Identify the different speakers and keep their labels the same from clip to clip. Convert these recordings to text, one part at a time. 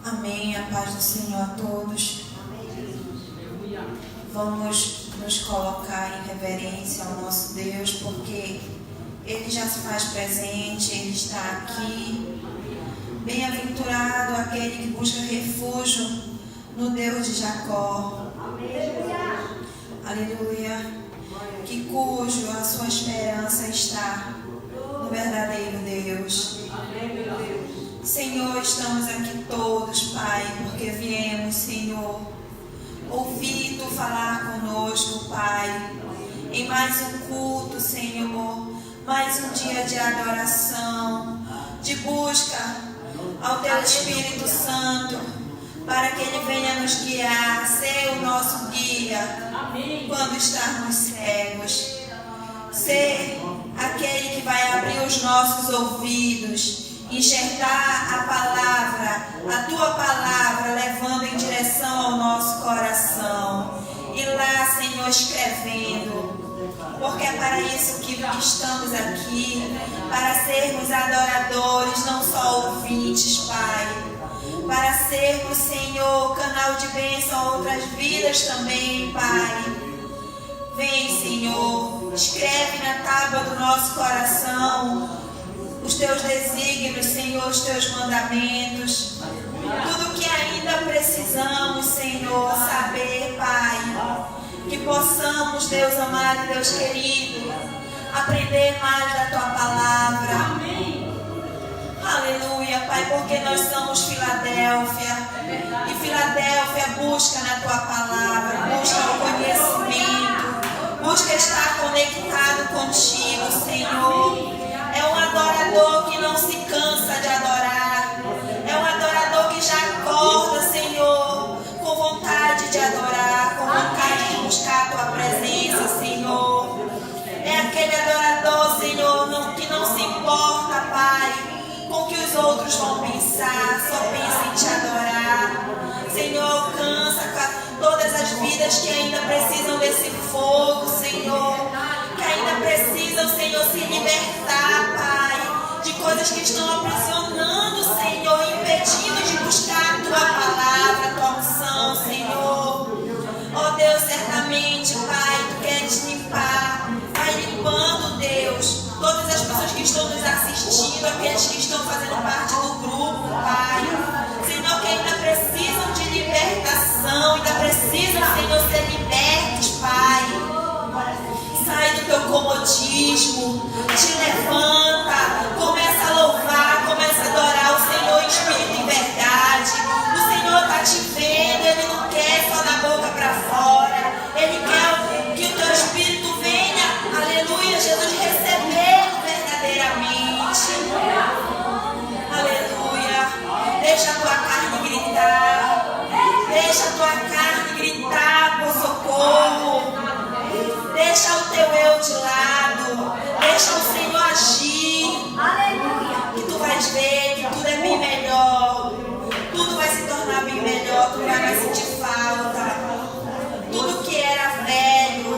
Speaker 1: Amém. A paz do Senhor a todos. Vamos nos colocar em reverência ao nosso Deus, porque Ele já se faz presente, Ele está aqui. Bem-aventurado aquele que busca refúgio no Deus de Jacó. Aleluia. Que cujo a sua esperança está no verdadeiro Deus. Senhor, estamos aqui todos, Pai, porque viemos, Senhor, ouvir Tu falar conosco, Pai, em mais um culto, Senhor, mais um dia de adoração, de busca ao Teu Espírito Santo, para que Ele venha nos guiar, ser o nosso guia quando estarmos cegos, ser aquele que vai abrir os nossos ouvidos, enxergar a palavra, a Tua palavra, levando em direção ao nosso coração. E lá, Senhor, escrevendo, porque é para isso que estamos aqui, para sermos adoradores, não só ouvintes, Pai, para sermos, Senhor, canal de bênção a outras vidas também, Pai. Vem, Senhor, escreve na tábua do nosso coração os Teus desígnios, Senhor, os Teus mandamentos, tudo que ainda precisamos, Senhor, saber, Pai, que possamos, Deus amado, Deus querido, aprender mais da Tua palavra. Amém. Aleluia, Pai, porque nós somos Filadélfia, e Filadélfia busca na Tua palavra, busca o conhecimento, busca estar conectado contigo, Senhor. É um adorador que não se cansa de adorar. É um adorador que já acorda, Senhor, com vontade de adorar, com vontade de buscar a Tua presença, Senhor. É aquele adorador, Senhor, que não se importa, Pai, com o que os outros vão pensar, só pensa em Te adorar. Senhor, alcança todas as vidas que ainda precisam desse fogo, Senhor, que ainda precisam, Senhor, se libertar, Pai, de coisas que estão aprisionando, Senhor, impedindo de buscar a Tua palavra, a Tua unção, Senhor. Ó Deus, certamente, Pai, Tu queres limpar, vai limpando, Deus, todas as pessoas que estão nos assistindo, aqueles que estão fazendo parte do grupo, Pai, Senhor, que ainda precisam de libertação, ainda precisam, Senhor, ser libertos, Pai. Sai do teu comodismo, te levanta, começa a louvar, começa a adorar o Senhor em espírito e verdade. O Senhor está te vendo, Ele não quer só da boca para fora, Ele quer que o teu espírito venha, aleluia, Jesus, recebê-lo verdadeiramente. Aleluia, deixa a tua carne gritar, deixa a tua carne gritar por socorro. Deixa o teu eu de lado. Deixa o Senhor agir. Aleluia. Que tu vais ver que tudo é bem melhor. Tudo vai se tornar bem melhor. Tu vai sentir falta. Tudo que era velho,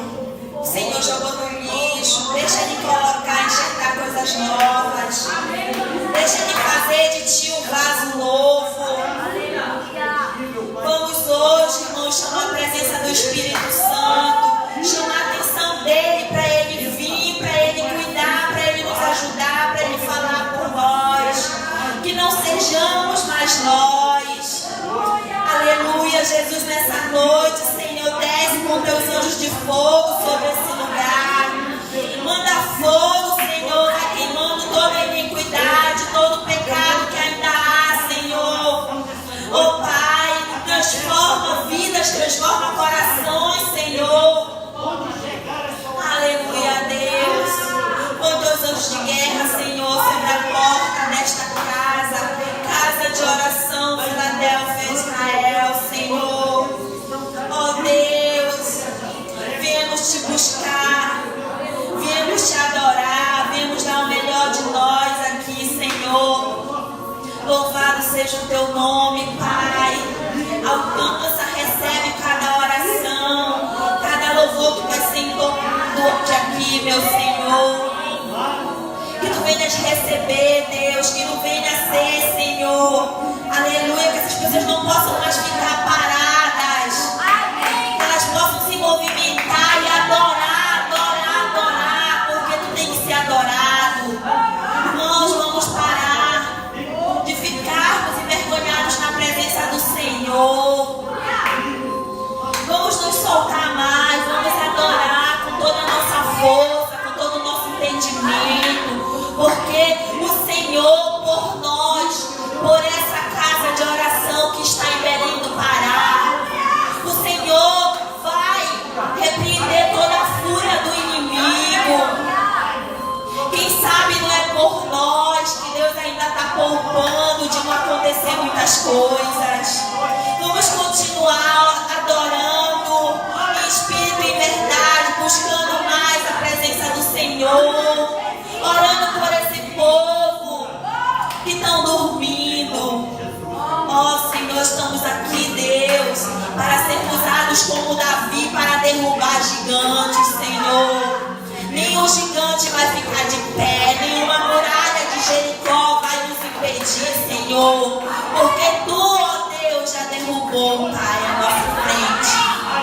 Speaker 1: o Senhor jogou no lixo. Deixa Ele colocar, enxergar coisas novas. Deixa Ele fazer de ti um vaso novo. Vamos hoje, irmãos, chamar a presença do Espírito Santo. Chamar a atenção dele, para ele vir, para ele cuidar, para ele nos ajudar, para ele falar por nós. Que não sejamos mais nós. Aleluia, Jesus, nessa noite, Senhor, desce com teus anjos de fogo sobre esse lugar. Manda fogo, Senhor, vai queimando toda iniquidade, todo pecado que ainda há, Senhor. Oh Pai, transforma vidas, transforma corações, Senhor. Aleluia, Deus. Põe teus anjos de guerra, Senhor, sobre a porta desta casa, casa de oração, Filadélfia, Israel, Senhor. Oh Deus, viemos te buscar, viemos te adorar, viemos dar o melhor de nós aqui, Senhor. Louvado seja o teu nome, Pai. Alcança, recebe cada oração, cada louvor que vai ser entoado aqui, meu Senhor. Que tu venhas receber, Deus, que tu venha ser, Senhor. Aleluia, que essas pessoas não possam mais ficar paradas. Que elas possam se movimentar e adorar, adorar, adorar, porque tu tem que ser adorado. Irmãos, vamos parar de ficarmos envergonhados na presença do Senhor. Vamos nos soltar mais, vamos adorar com toda a nossa força, com todo o nosso entendimento, porque o Senhor por nós, por essa casa de oração que está em Belém do Pará, o Senhor vai repreender toda a fúria do inimigo. Quem sabe não é por nós que Deus ainda está poupando de não acontecer muitas coisas. Vamos continuar adorando em espírito e em verdade, buscando mais a presença do Senhor, orando por esse povo que estão dormindo. Ó Senhor, estamos aqui, Deus, para sermos usados como Davi para derrubar gigantes, Senhor. Nenhum gigante vai ficar de pé, nenhuma muralha de Jericó vai nos impedir, Senhor, porque Tu, ó Deus, já derrubou, Pai, à nossa frente.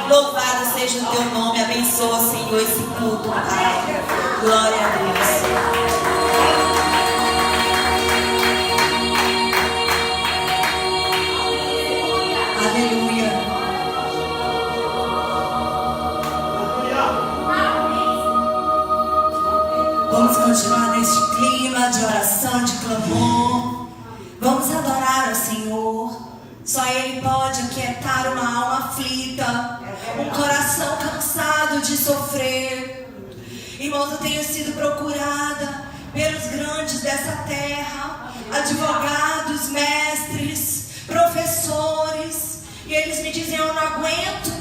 Speaker 1: Louvado seja o Teu nome, abençoa, Senhor, esse culto, Pai. Glória a Deus. Aleluia. Vamos continuar neste clima de oração, de clamor. Vamos adorar ao Senhor. Só Ele pode aquietar uma alma aflita, um coração cansado de sofrer. Irmãos, eu tenho sido procurada pelos grandes dessa terra, advogados, mestres, professores, e eles me dizem: eu não aguento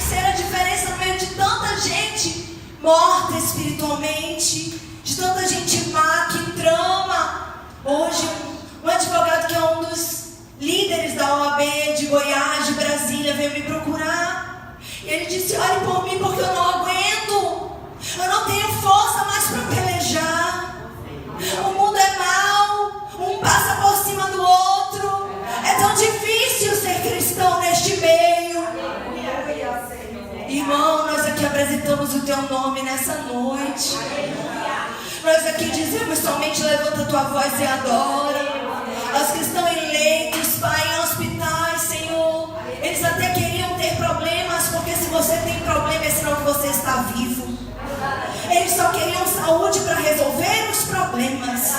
Speaker 1: ser a diferença no meio de tanta gente morta espiritualmente, de tanta gente má que trama. Hoje, um advogado que é um dos líderes da OAB de Goiás, de Brasília, veio me procurar. E ele disse: olhe por mim, porque eu não aguento. Eu não tenho força mais para pelejar. O mundo é mau, um passa por cima do outro. É tão difícil ser cristão neste meio. Irmão, nós aqui apresentamos o Teu nome nessa noite. Nós aqui dizemos: somente levanta a Tua voz e adora. Os que estão em leitos, Pai, em hospitais, Senhor, eles até queriam ter problemas, porque se você tem problema é sinal que você está vivo. Eles só queriam saúde para resolver os problemas.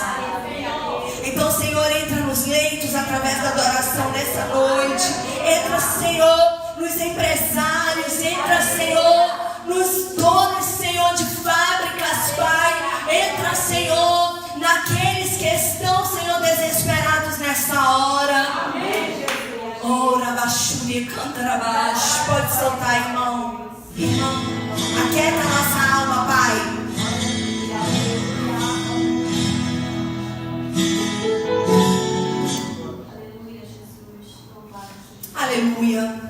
Speaker 1: Então, Senhor, entra nos leitos através da adoração nessa noite. Entra, Senhor, nos empresários. Entra, Senhor, nos donos, Senhor, de fábricas, Pai. Entra, Senhor, naqueles que estão, Senhor, desesperados nessa hora. Ora, baixuri, canta abaixo. Pode soltar, irmão. Irmão, aquieta a nossa alma, Pai. Aleluia.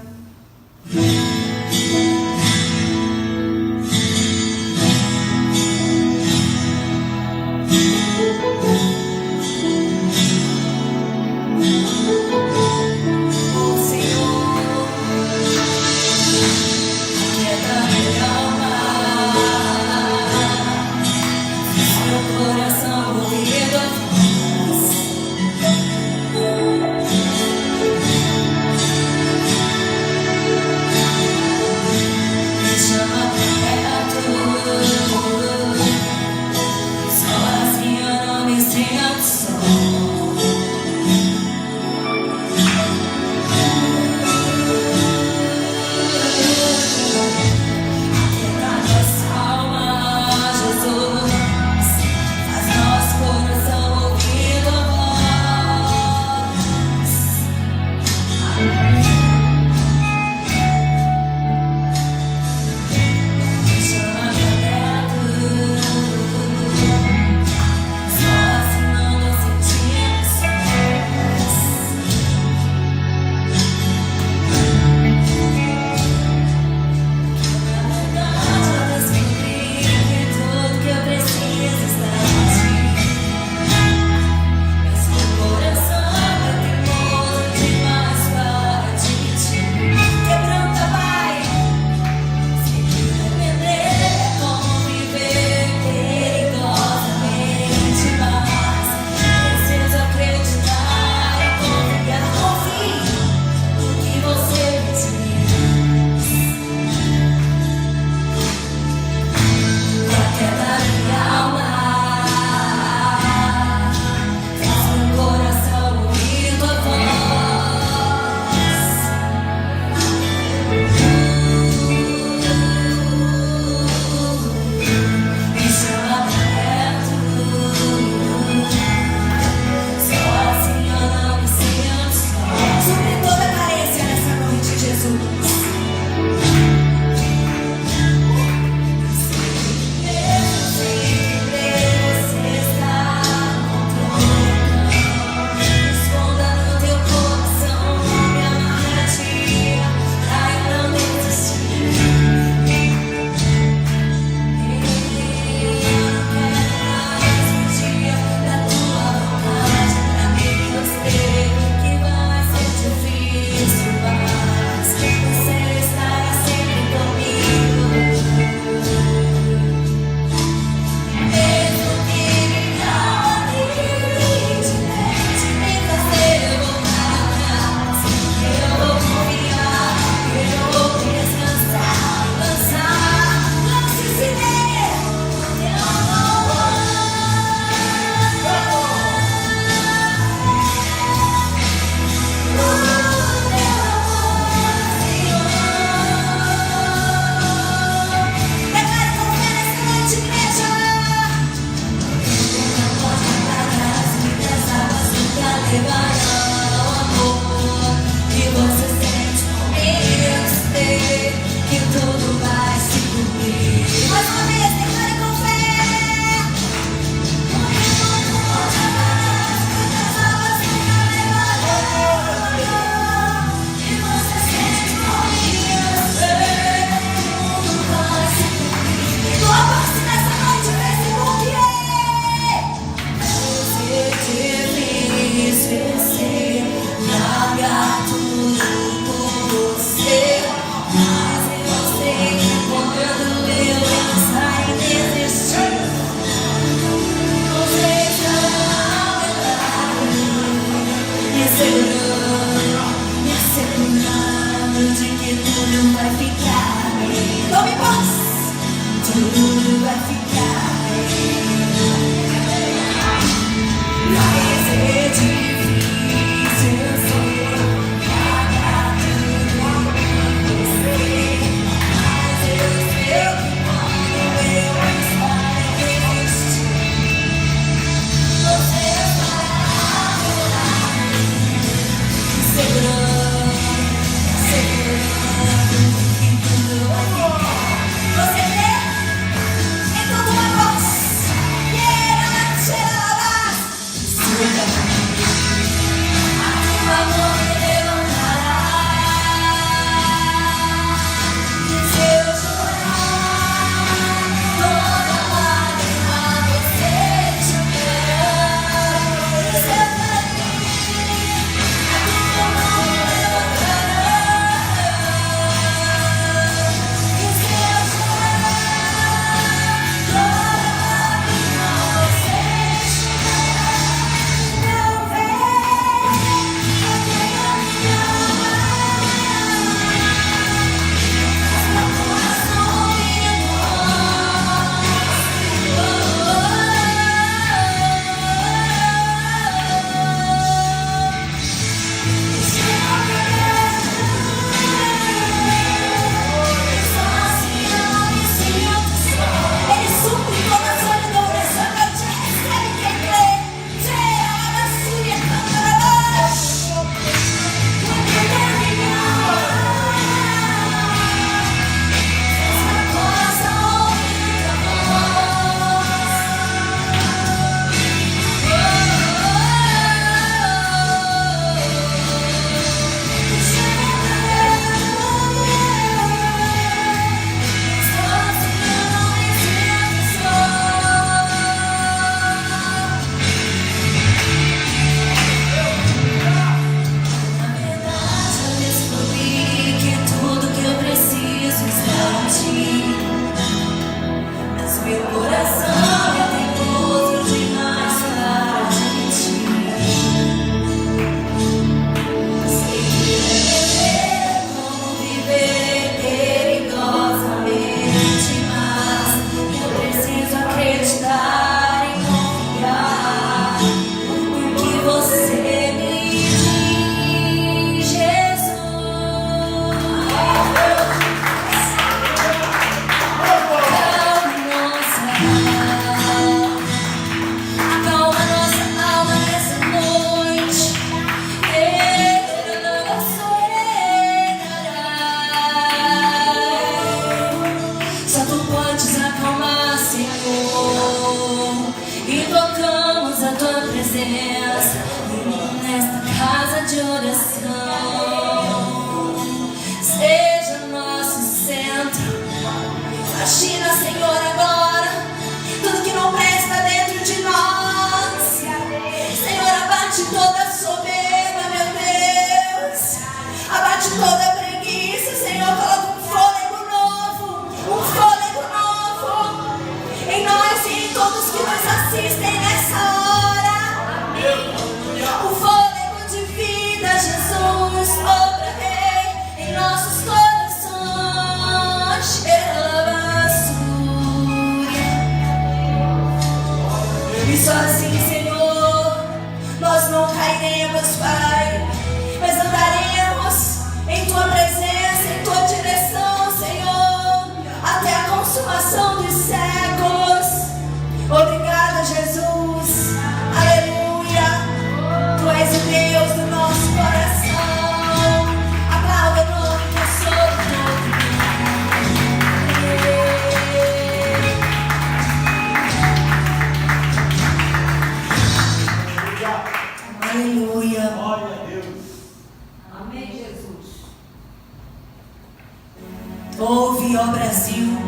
Speaker 1: Ouve, ó Brasil,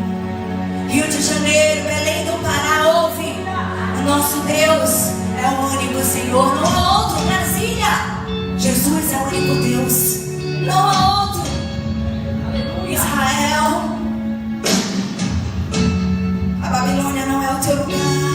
Speaker 1: Rio de Janeiro, Belém do Pará, ouve. O nosso Deus é o único Senhor, não há outro. Brasília, Jesus é o único Deus, não há outro. Israel, a Babilônia não é o teu lugar.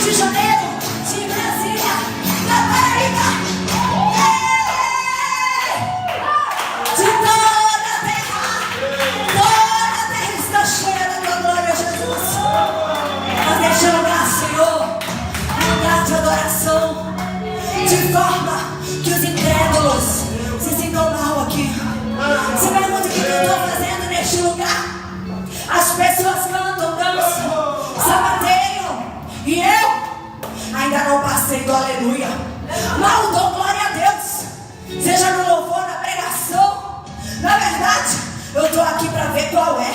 Speaker 2: de Janeiro, de Brasília, da Paraíba, de toda a terra está cheia da tua glória, Jesus. Mas deixa eu lugar, Senhor, um lugar de adoração, de forma que os incrédulos se sintam mal aqui. Se pergunta o que eu estou fazendo neste lugar. As pessoas cantam, dançam, sapateiam, e eu ainda não passei do aleluia. Mal dou glória a Deus, seja no louvor, na pregação. Na verdade, eu estou aqui para ver qual é.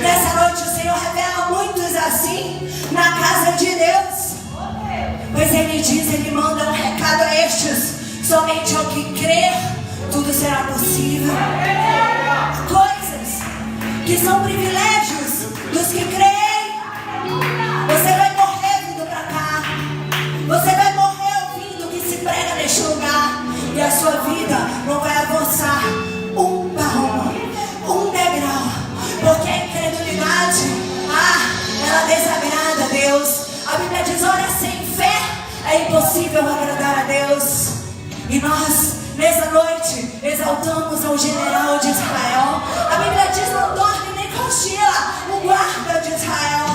Speaker 2: Nessa noite o Senhor revela muitos assim na casa de Deus. Pois Ele diz, Ele manda um recado a estes: somente ao que crer, tudo será possível. Coisas que são privilégios dos que creem. Você vai morrer vindo para cá. Você vai morrer ouvindo o que se prega neste lugar. E a sua vida não vai avançar um palmo, um degrau. Porque a incredulidade, ela desagrada a Deus. A Bíblia diz, olha, sem fé é impossível agradar a Deus. E nós, nessa noite, exaltamos ao general de Israel. A Bíblia diz, não dorme nem cochila o guarda de Israel.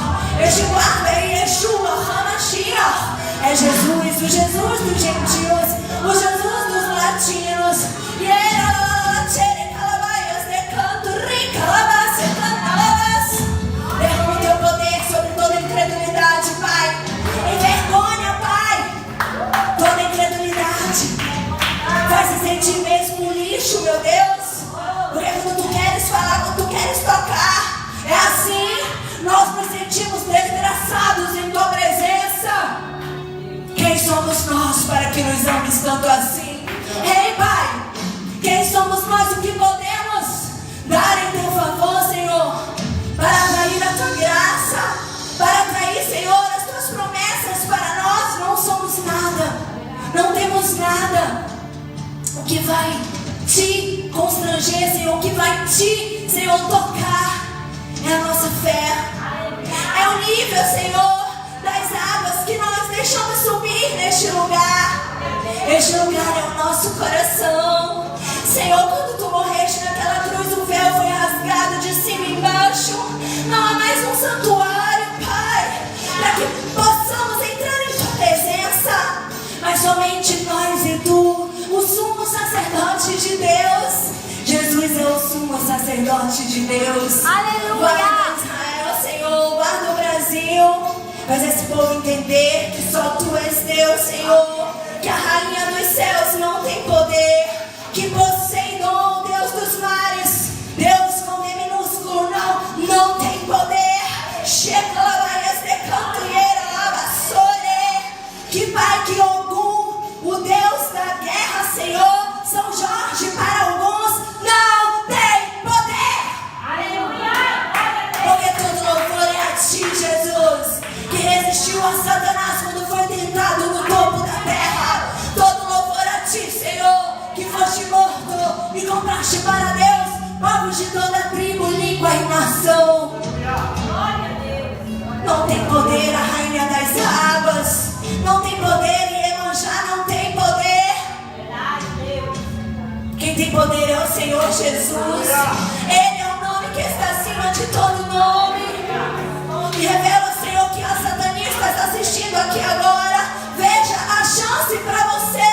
Speaker 2: Este guarda é Yeshua HaMashiach. É Jesus, o Jesus dos gentios, o Jesus dos latinos. E era derrama o teu poder sobre toda incredulidade, Pai. Envergonha, Pai, toda incredulidade. Faz se sentir mesmo um lixo, meu Deus. Porque quando tu queres falar, quando tu queres tocar, é assim. Nós nos sentimos desgraçados em tua presença. Quem somos nós para que nos ames tanto assim? Ei, Pai, quem somos nós, o que podemos dar em teu favor, Senhor, para atrair a tua graça, para atrair, Senhor, as tuas promessas para nós? Não somos nada, não temos nada. O que vai te constranger, Senhor, o que vai te, Senhor, tocar é a nossa fé. É o nível, Senhor, das águas que nós deixamos subir neste lugar. Este lugar é o nosso coração. Senhor, quando tu morreste naquela cruz, o véu foi rasgado de cima e embaixo. Não há mais um santuário, Pai, para que possamos entrar em tua presença. Mas somente nós e tu, o sumo sacerdote de Deus. Jesus é o sumo sacerdote de Deus.
Speaker 3: Aleluia!
Speaker 2: Guarda Israel, Senhor, guarda o Brasil. Faz esse povo entender que só tu és Deus, Senhor. Que a rainha dos céus não tem poder. Que Poseidon, Deus dos mares, Deus com D minúsculo, não tem poder. Chega lavaias de cantoeira, lavassore. Que Pai, que Ogum, o Deus da guerra, Senhor, São Jorge para alguns, não tem poder.
Speaker 3: Aleluia!
Speaker 2: Porque todo louvor é a ti, Jesus, que resistiu a Satanás quando foi tentado no topo da terra. Todo louvor a ti, Senhor, que foste morto e compraste para Deus povos de toda tribo, língua e nação. Não tem poder a rainha das águas, não tem poder e Iemanjá não tem poder. Quem tem poder é o Senhor Jesus. Ele é o nome que está acima de todo nome. E revela, Senhor, que a satanista assistindo aqui agora, veja a chance para você.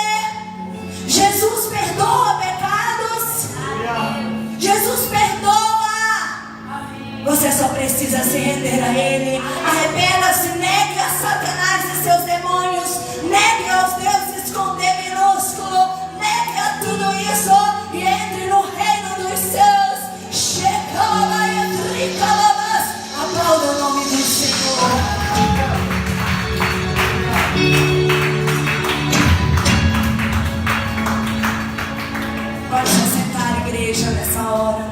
Speaker 2: Jesus perdoa pecados. Jesus perdoa. Você só precisa se render a Ele. Arrependa-se, negue a Satanás e seus demônios. Negue aos deuses com D minúsculo. Negue a tudo isso e entre no reino dos céus. Aplauda o nome do Senhor. Pode se sentar, igreja, nessa hora.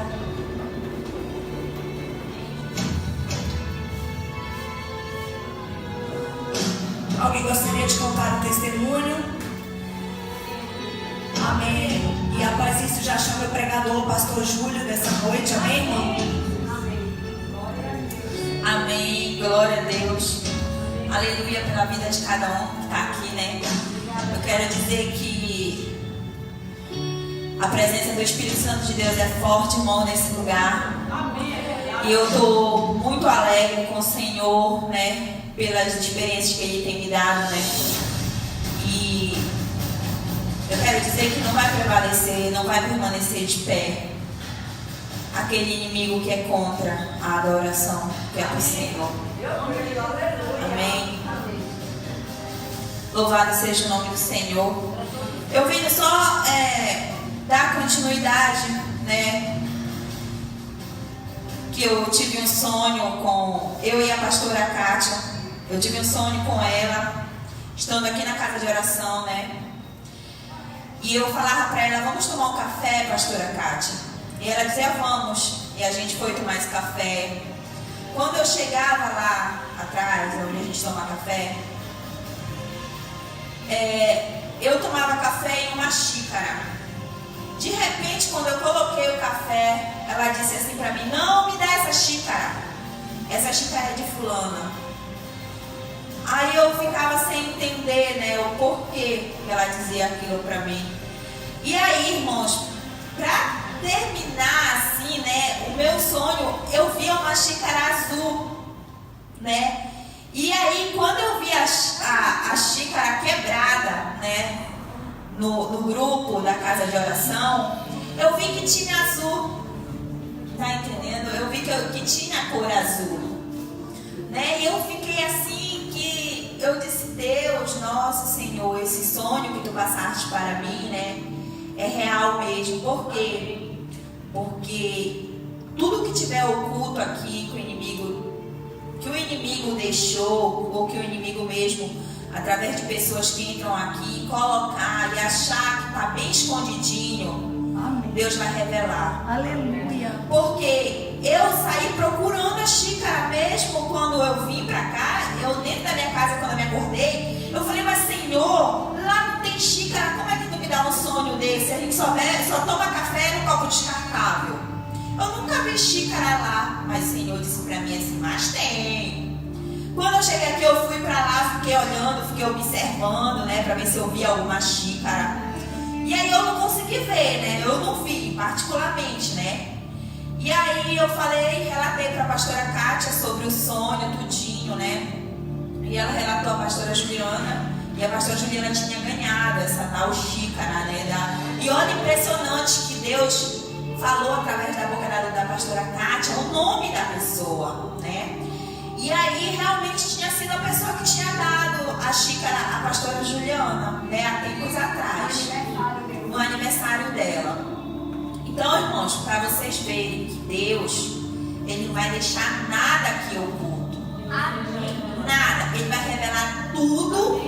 Speaker 2: Alguém gostaria de contar um testemunho? Amém. E após isso já chama o pregador, o pastor Júlio, dessa noite. Amém, irmão?
Speaker 1: Amém. Glória a Deus. aleluia, pela vida de cada um que está aqui, né? Eu quero dizer que a presença do Espírito Santo de Deus é forte, irmão, nesse lugar. E eu estou muito alegre com o Senhor, né? Pelas experiências que Ele tem me dado, né? E eu quero dizer que não vai prevalecer, não vai permanecer de pé aquele inimigo que é contra a adoração que é do Senhor. Amém? Louvado seja o nome do Senhor. Eu vim só dar continuidade, né? Que eu tive um sonho com eu e a pastora Kátia. Eu tive um sonho com ela, estando aqui na casa de oração, né? E eu falava para ela, vamos tomar um café, pastora Kátia? E ela dizia, vamos. E a gente foi tomar esse café. Quando eu chegava lá atrás, onde a gente toma café, eu tomava café em uma xícara. De repente, quando eu coloquei o café, ela disse assim para mim, não me dá essa xícara. Essa xícara é de fulana. Aí eu ficava sem entender, né, o porquê que ela dizia aquilo para mim. E aí, irmãos, para terminar assim, né, o meu sonho, eu via uma xícara azul, né? E aí, quando eu vi a xícara quebrada, né, no grupo da casa de oração, eu vi que tinha azul, tá entendendo? Eu vi que tinha cor azul, né? E eu fiquei assim, que eu disse, Deus, nosso Senhor, esse sonho que tu passaste para mim, né, é real mesmo. Por quê? Porque tudo que tiver oculto aqui, que o inimigo deixou, ou que o inimigo mesmo, através de pessoas que entram aqui, colocar e achar que está bem escondidinho, amém, Deus vai revelar. Aleluia. Porque eu saí procurando a xícara mesmo quando eu vim para cá, eu dentro da minha casa, quando eu me acordei, eu falei, mas Senhor, lá não tem xícara, como é que tu me dá um sonho desse? A gente só toma café no copo descartável. Eu nunca vi xícara lá, mas o Senhor disse para mim assim, mas tem. Quando eu cheguei aqui, eu fui para lá, fiquei olhando, fiquei observando, né, para ver se eu via alguma xícara. E aí eu não consegui ver, né, eu não vi particularmente, né. E aí eu relatei para a pastora Kátia sobre o sonho, tudinho, né. E ela relatou a pastora Juliana, e a pastora Juliana tinha ganhado essa tal xícara, né. E olha, impressionante que Deus falou através da boca da pastora Kátia o nome da pessoa, né. E aí realmente tinha sido a pessoa que tinha dado a xícara à pastora Juliana, né, há tempos atrás, no aniversário dela. Então, irmãos, para vocês verem que Deus, Ele não vai deixar nada aqui oculto. Nada. Ele vai revelar tudo,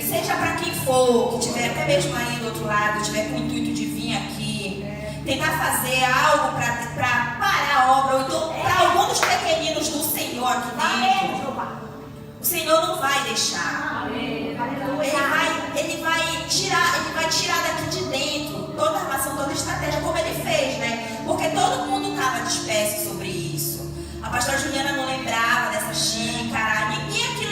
Speaker 1: seja para quem for, que tiver até mesmo aí do outro lado, tiver com o intuito de vir aqui, tentar fazer algo para parar a obra, ou então para algum dos pequeninos do Senhor aqui dentro. O Senhor não vai deixar. Ele vai tirar daqui de dentro toda a armação, toda a estratégia, como ele fez, né? Porque todo mundo estava disperso sobre isso. A pastora Juliana não lembrava dessa xícara, ninguém aqui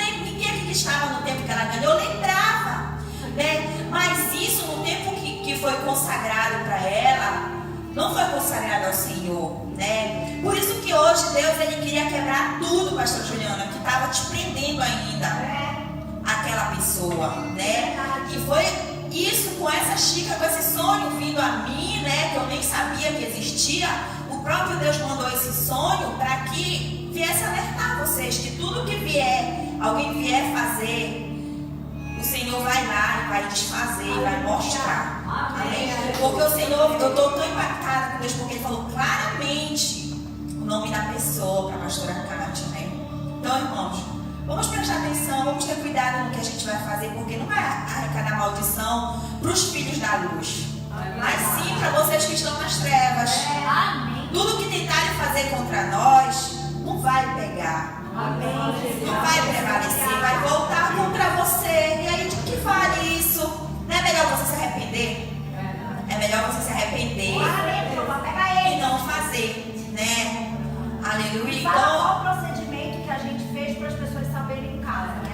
Speaker 1: que estava no tempo que ela ganhou lembrava, né? Mas isso, no tempo que foi consagrado para ela, não foi consagrado ao Senhor, né? Por isso que hoje Deus, Ele queria quebrar tudo, pastor Juliana, que estava te prendendo ainda aquela pessoa, né? E foi isso, com essa xícara, com esse sonho vindo a mim, né? Que eu nem sabia que existia. O próprio Deus mandou esse sonho para que viesse alertar vocês que tudo que alguém vier fazer, o Senhor vai lá e vai desfazer, vai mostrar. Amém? Porque o Senhor, eu estou tão impactada com Deus, porque Ele falou claramente o nome da pessoa para a pastora Kátia, né? Então, irmãos, vamos prestar atenção, vamos ter cuidado no que a gente vai fazer, porque não vai arrecadar maldição para os filhos da luz, mas sim para vocês que estão nas trevas. Tudo que tentarem fazer contra nós não vai pegar, não vai prevalecer, vai voltar contra você. E aí, de que vale isso? Não é melhor você se arrepender? É melhor você se arrepender e não fazer, né? Aleluia.
Speaker 3: Qual o procedimento que a gente fez para as pessoas saberem em casa, né?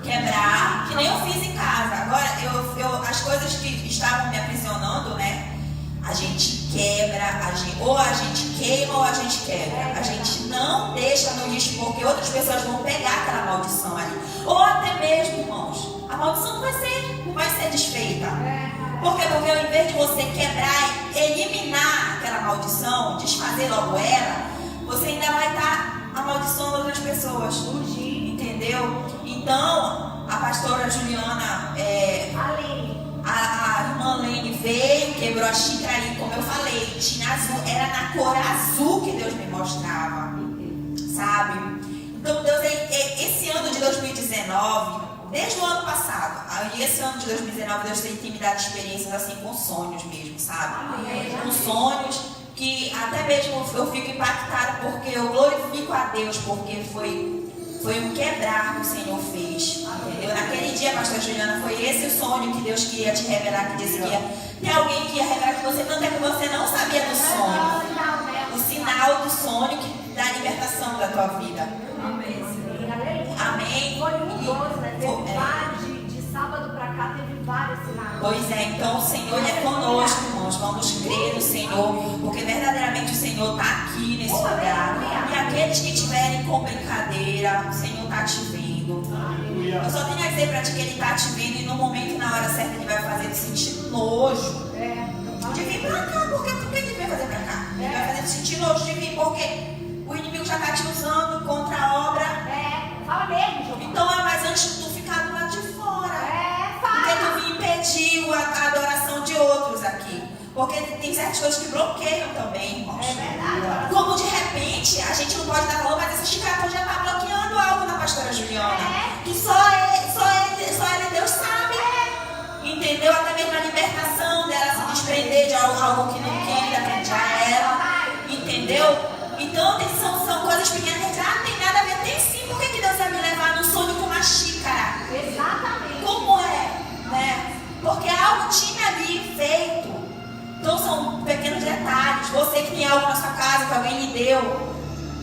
Speaker 1: Quebrar, que nem eu fiz em casa. Agora, as coisas que estavam me aprisionando, né? A gente quebra, ou a gente queima ou a gente quebra. A gente não deixa no lixo porque outras pessoas vão pegar aquela maldição ali. Ou até mesmo, irmãos, a maldição não vai ser desfeita. Por quê? Porque ao invés de você quebrar e eliminar aquela maldição, desfazer logo ela, você ainda vai estar amaldiçoando outras pessoas. Entendeu? Então, a pastora Juliana, a irmã Lene veio, quebrou a xícara aí, como eu falei, tinha azul, era na cor azul que Deus me mostrava, sabe? Então Deus, esse ano de 2019, desde o ano passado, e esse ano de 2019 Deus tem me dado experiências assim com sonhos mesmo, sabe? Com sonhos que até mesmo eu fico impactada porque eu glorifico a Deus, porque foi um quebrar que o Senhor fez, entendeu? Naquele dia, pastora Juliana, foi esse o sonho que Deus queria te revelar, que disse que tem alguém que ia revelar que você não sabia do sonho. O sinal do sonho da libertação da tua vida. Amém.
Speaker 3: Foi um dos, né? Teve vários, de sábado pra cá, teve vários sinais.
Speaker 1: Pois é, então o Senhor é conosco, irmãos. Vamos crer no Senhor, porque verdadeiramente o Senhor está aqui nesse lugar. E aqueles que estiverem com brincadeira, o Senhor está te vendo. Eu só tenho a dizer para ti que Ele está te vendo, e no momento e na hora certa Ele vai fazer te sentir nojo de vir para cá. Por que Ele vai fazer para cá? Ele vai fazer te sentir nojo de vir, porque o inimigo já está te usando contra a obra.
Speaker 3: Fala mesmo, João.
Speaker 1: Então é mais antes de tu ficar do lado de fora. Porque tu impediu a adoração de outros aqui. Porque tem certas coisas que bloqueiam também, irmãos.
Speaker 3: É verdade.
Speaker 1: Como de repente, a gente não pode dar valor, mas essa xícara já está bloqueando algo na pastora Juliana. Que só ele Deus sabe. Entendeu? Até mesmo a libertação dela se desprender de algo que não queira frente a ela. Entendeu? Então são coisas pequenas que não tem nada a ver. Tem sim. Por que Deus vai me levar num sonho com uma xícara?
Speaker 3: Exatamente.
Speaker 1: Como é? Né? Porque algo tinha ali feito. Então são pequenos detalhes. Você que tem algo na sua casa que alguém lhe deu.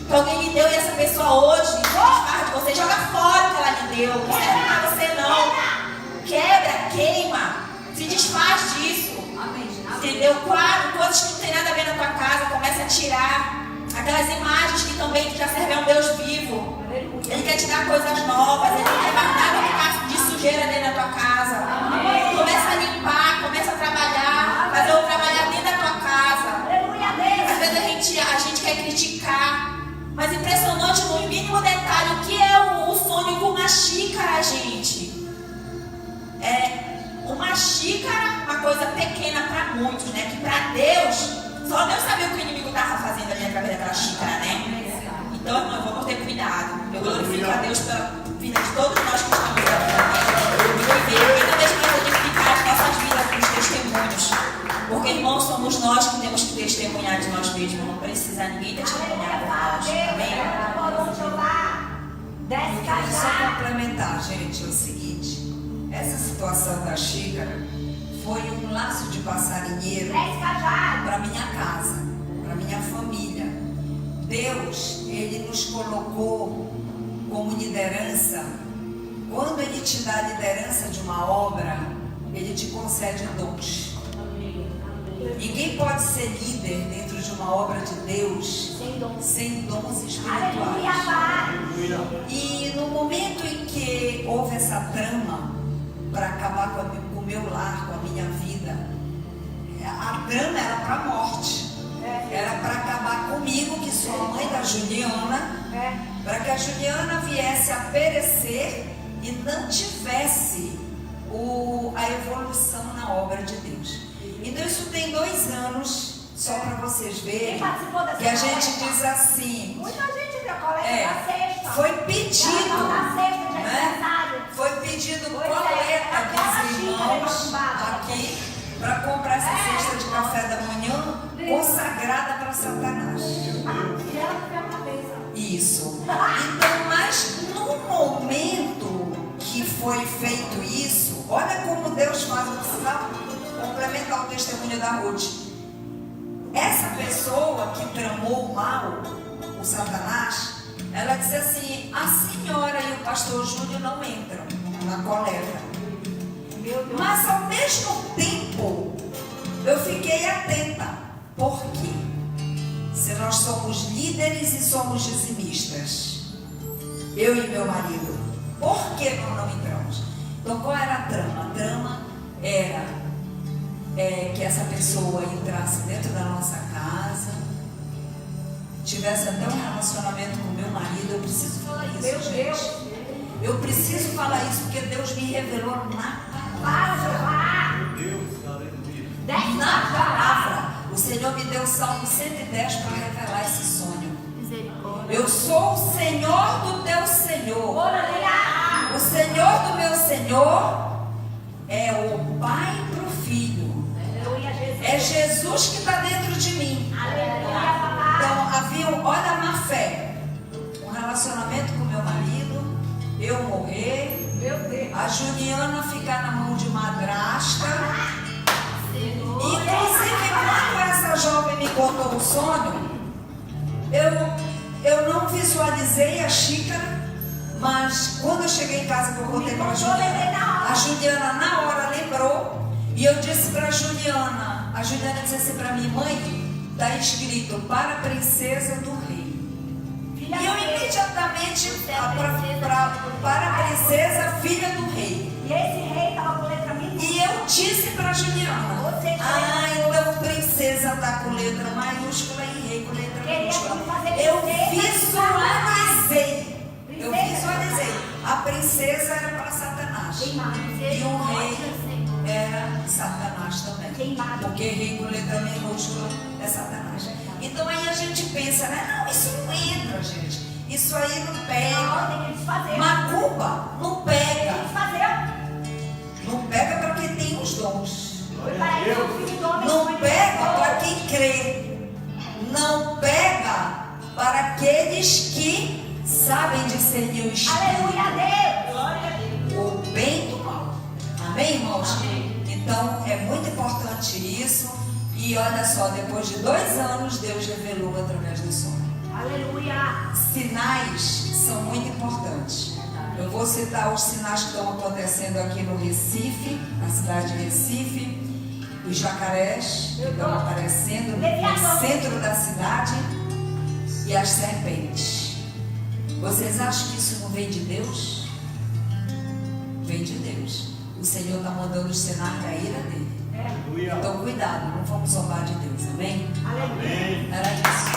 Speaker 1: E essa pessoa hoje desfaz de você, joga fora o que ela lhe deu. Não serve pra você não. Quebra, queima. Se desfaz disso. Entendeu? Quadro, coisas que não tem nada a ver na tua casa, começa a tirar. Aquelas imagens que também já servem a um Deus vivo. Ele quer te dar coisas novas. Ele não quer mais nada de sujeira dentro da tua casa. Começa a limpar, começa a trabalhar. Fazer o trabalhar dentro da tua casa. Às vezes a gente quer criticar. Mas impressionante no mínimo detalhe. O que é o sonho com uma xícara, gente? Uma xícara, uma coisa pequena para muitos, né? Que para Deus, só Deus sabia o que o inimigo estava fazendo ali através daquela xícara, né? Então, irmão, vamos ter cuidado. Eu glorifico a Deus pela vida de todos nós que estamos aqui. E cada vez mais edificar as nossas vidas com os testemunhos. Porque, irmãos, somos nós que temos que testemunhar de nós mesmos. Não precisa ninguém testemunhar por nós. Amém?
Speaker 4: Só complementar, gente, é o seguinte. Essa situação da xícara foi um laço de passarinheiro para minha casa, para minha família. Deus, Ele nos colocou como liderança. Quando Ele te dá a liderança de uma obra, Ele te concede dons. Ninguém pode ser líder dentro de uma obra de Deus sem dons espirituais. E no momento em que houve essa trama para acabar com o meu lar, com a minha vida, a trama era para a morte. Era para acabar comigo, que sou a mãe da Juliana, para que a Juliana viesse a perecer e não tivesse a evolução na obra de Deus. Então isso tem 2 anos, só para vocês verem, que a gente diz assim,
Speaker 3: muita gente deu coleta na sexta.
Speaker 4: foi pedido,
Speaker 3: Na sexta de
Speaker 4: né?
Speaker 3: aniversário.
Speaker 4: Foi pedido coleta dos irmãos aqui para comprar essa cesta de café da manhã consagrada para Satanás. Isso. Então, mas no momento que foi feito isso, olha como Deus faz. Eu precisava complementar o testemunho da Ruth. Essa pessoa que tramou o mal, o Satanás, ela disse assim: a senhora e o o pastor Júnior não entram na coleta. Mas ao mesmo tempo, eu fiquei atenta. Por quê? Se nós somos líderes e somos dizimistas, eu e meu marido, por que nós não entramos? Então qual era a trama? A trama era que essa pessoa entrasse dentro da nossa casa, tivesse até um relacionamento com meu marido. Eu preciso falar isso,
Speaker 3: Meu
Speaker 4: gente.
Speaker 3: Deus.
Speaker 4: Eu preciso falar isso porque Deus me revelou na palavra. O Senhor me deu o Salmo 110 para revelar esse sonho. Eu sou o Senhor do teu Senhor. O Senhor do meu Senhor é o Pai para o Filho. É Jesus que está dentro de mim. Então havia, olha a má fé, um relacionamento com meu marido, eu morrer, a Juliana ficar na mão de madrasta. Inclusive, quando essa jovem me contou o sonho, eu não visualizei a xícara, mas quando eu cheguei em casa, que eu contei para a Juliana na hora lembrou, e eu disse para a Juliana disse assim para mim: mãe, está escrito para a princesa do rei. E eu imediatamente para a princesa, filha do rei.
Speaker 3: E esse rei estava com letra minúscula.
Speaker 4: E eu disse para a Juliana: então princesa está com letra maiúscula e rei com letra minúscula. Eu visualizei. A princesa era para Satanás. E o rei era Satanás também. Porque rei com letra minúscula é Satanás. Então aí a gente pensa, né? Não, isso não entra, gente. Isso aí não pega. Macumba não pega. Não pega para quem tem os dons. Não pega para quem crê. Não pega para aqueles que sabem discernir o espírito.
Speaker 3: Aleluia a Deus.
Speaker 4: O bem do mal. Amém, irmãos? Então é muito importante isso. E olha só, depois de 2 anos, Deus revelou através do sonho.
Speaker 3: Aleluia.
Speaker 4: Sinais são muito importantes. Eu vou citar os sinais que estão acontecendo aqui no Recife, na cidade de Recife, os jacarés que estão aparecendo no centro da cidade e as serpentes. Vocês acham que isso não vem de Deus? Vem de Deus. O Senhor está mandando os sinais da ira dele. Então cuidado, não vamos zombar de Deus, amém?
Speaker 3: Aleluia.
Speaker 4: Era isso.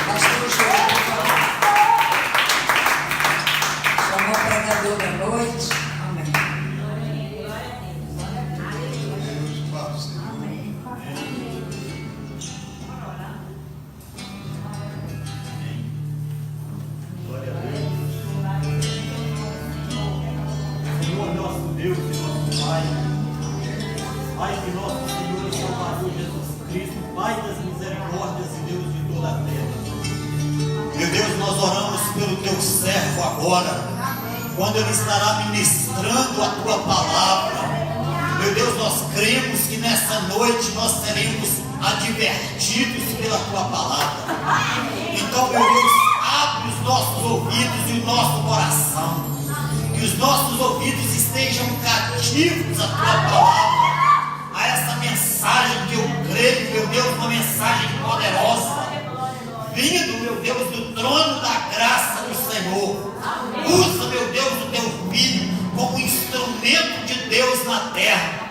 Speaker 4: Pastor João, por favor. Chamou o pregador da noite. Amém.
Speaker 5: Glória a Deus. Senhor nosso Deus e nosso Pai, Pai de nosso Senhor e Salvador Jesus Cristo, Pai das misericórdias e Deus de toda a terra. Meu Deus, nós oramos pelo teu servo agora, quando ele estará ministrando a tua palavra. Meu Deus, nós cremos que nessa noite nós seremos advertidos pela tua palavra. Então, meu Deus, abre os nossos ouvidos e o nosso coração, que os nossos ouvidos estejam cativos à tua palavra, a essa mensagem que eu creio, meu Deus, uma mensagem poderosa, vindo, meu Deus, do trono da graça do Senhor. Usa, meu Deus, o teu filho como instrumento de Deus na terra,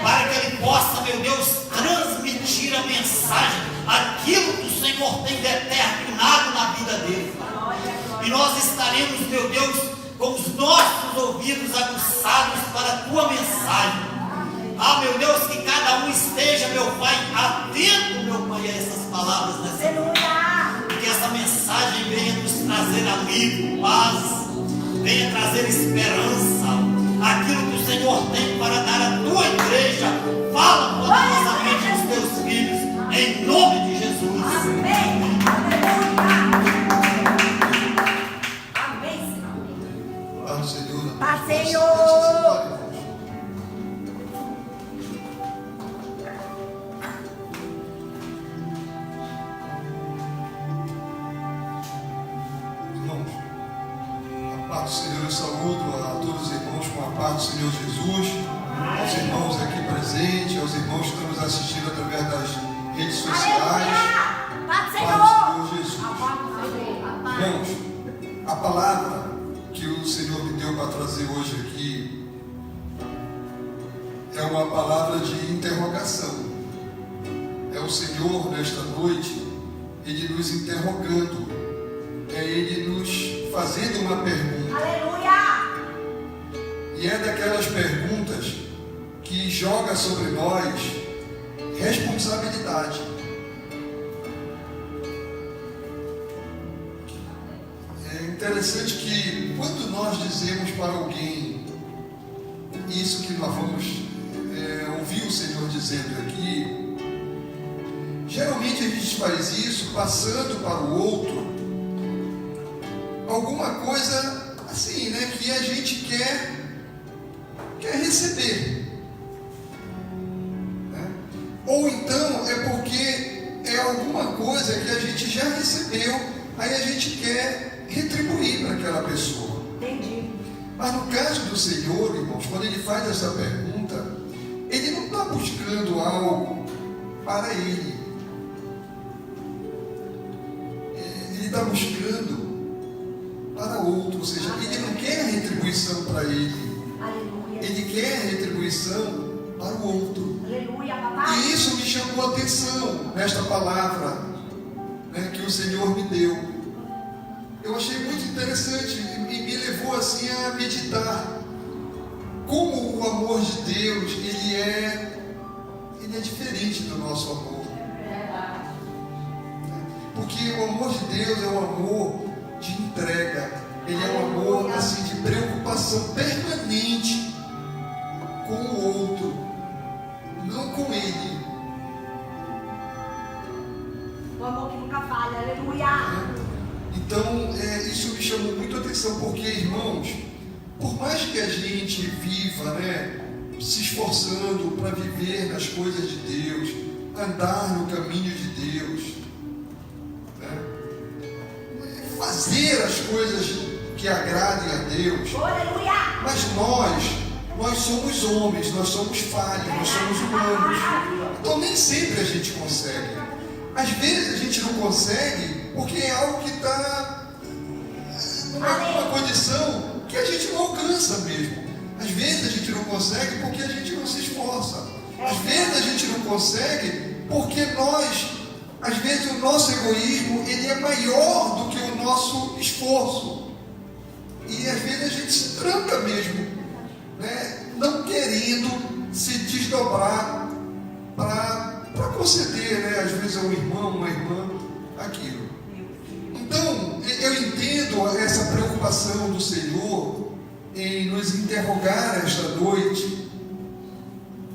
Speaker 5: para que ele possa, meu Deus, transmitir a mensagem, aquilo que o Senhor tem determinado na vida dele. E nós estaremos, meu Deus, com os nossos ouvidos aguçados para a tua mensagem. Ah, meu Deus, que cada um esteja, meu Pai, atento, meu Pai, a essas palavras nessa noite. Que essa mensagem venha nos trazer alívio, paz, venha trazer esperança. Aquilo que o Senhor tem para dar à tua igreja, fala poderosamente aos teus filhos, em nome de Jesus.
Speaker 3: Amém. Paz, Senhor.
Speaker 6: Irmãos, a Paz do Senhor, eu saúdo a todos os irmãos com a paz do Senhor Jesus, aos irmãos aqui presentes, aos irmãos que estão nos assistindo através das redes sociais.
Speaker 3: Paz do
Speaker 6: Paz do Senhor Jesus. Irmãos, a palavra que o Senhor me deu para trazer hoje aqui é uma palavra de interrogação. É o Senhor, nesta noite, Ele nos interrogando, é Ele nos fazendo uma pergunta.
Speaker 3: Aleluia!
Speaker 6: E é daquelas perguntas que joga sobre nós responsabilidade. É interessante que quando nós dizemos para alguém isso que nós vamos ouvir o Senhor dizendo aqui, geralmente a gente faz isso passando para o outro alguma coisa assim, né, que a gente quer receber, né? Ou então é porque é alguma coisa que a gente já recebeu, aí a gente quer retribuir para aquela pessoa.
Speaker 3: Entendi.
Speaker 6: Mas no caso do Senhor, irmãos, quando Ele faz essa pergunta, Ele não está buscando algo para Ele. Ele está buscando para outro, ou seja, Ele não quer retribuição para Ele.
Speaker 3: Aleluia.
Speaker 6: Ele quer retribuição para o outro.
Speaker 3: Aleluia, papai.
Speaker 6: E isso me chamou a atenção nesta palavra, né, que o Senhor me deu. Eu achei muito interessante e me levou assim a meditar como o amor de Deus ele é diferente do nosso amor. Porque o amor de Deus é um amor de entrega, ele é um amor assim de preocupação permanente com o outro, não com ele.
Speaker 3: O amor que nunca falha, aleluia.
Speaker 6: Então, isso me chamou muito a atenção, porque, irmãos, por mais que a gente viva, né, se esforçando para viver nas coisas de Deus, andar no caminho de Deus, né, fazer as coisas que agradem a Deus,
Speaker 3: Aleluia.
Speaker 6: mas nós somos homens, nós somos falhos, nós somos humanos. Então nem sempre a gente consegue. Às vezes a gente não consegue porque é algo que está numa condição que a gente não alcança mesmo. Às vezes a gente não consegue porque a gente não se esforça. Às vezes a gente não consegue porque às vezes o nosso egoísmo ele é maior do que o nosso esforço. E às vezes a gente se tranca mesmo, né? Não querendo se desdobrar para conceder, né? Às vezes a um irmão, uma irmã, aquilo. Então, eu entendo essa preocupação do Senhor em nos interrogar esta noite,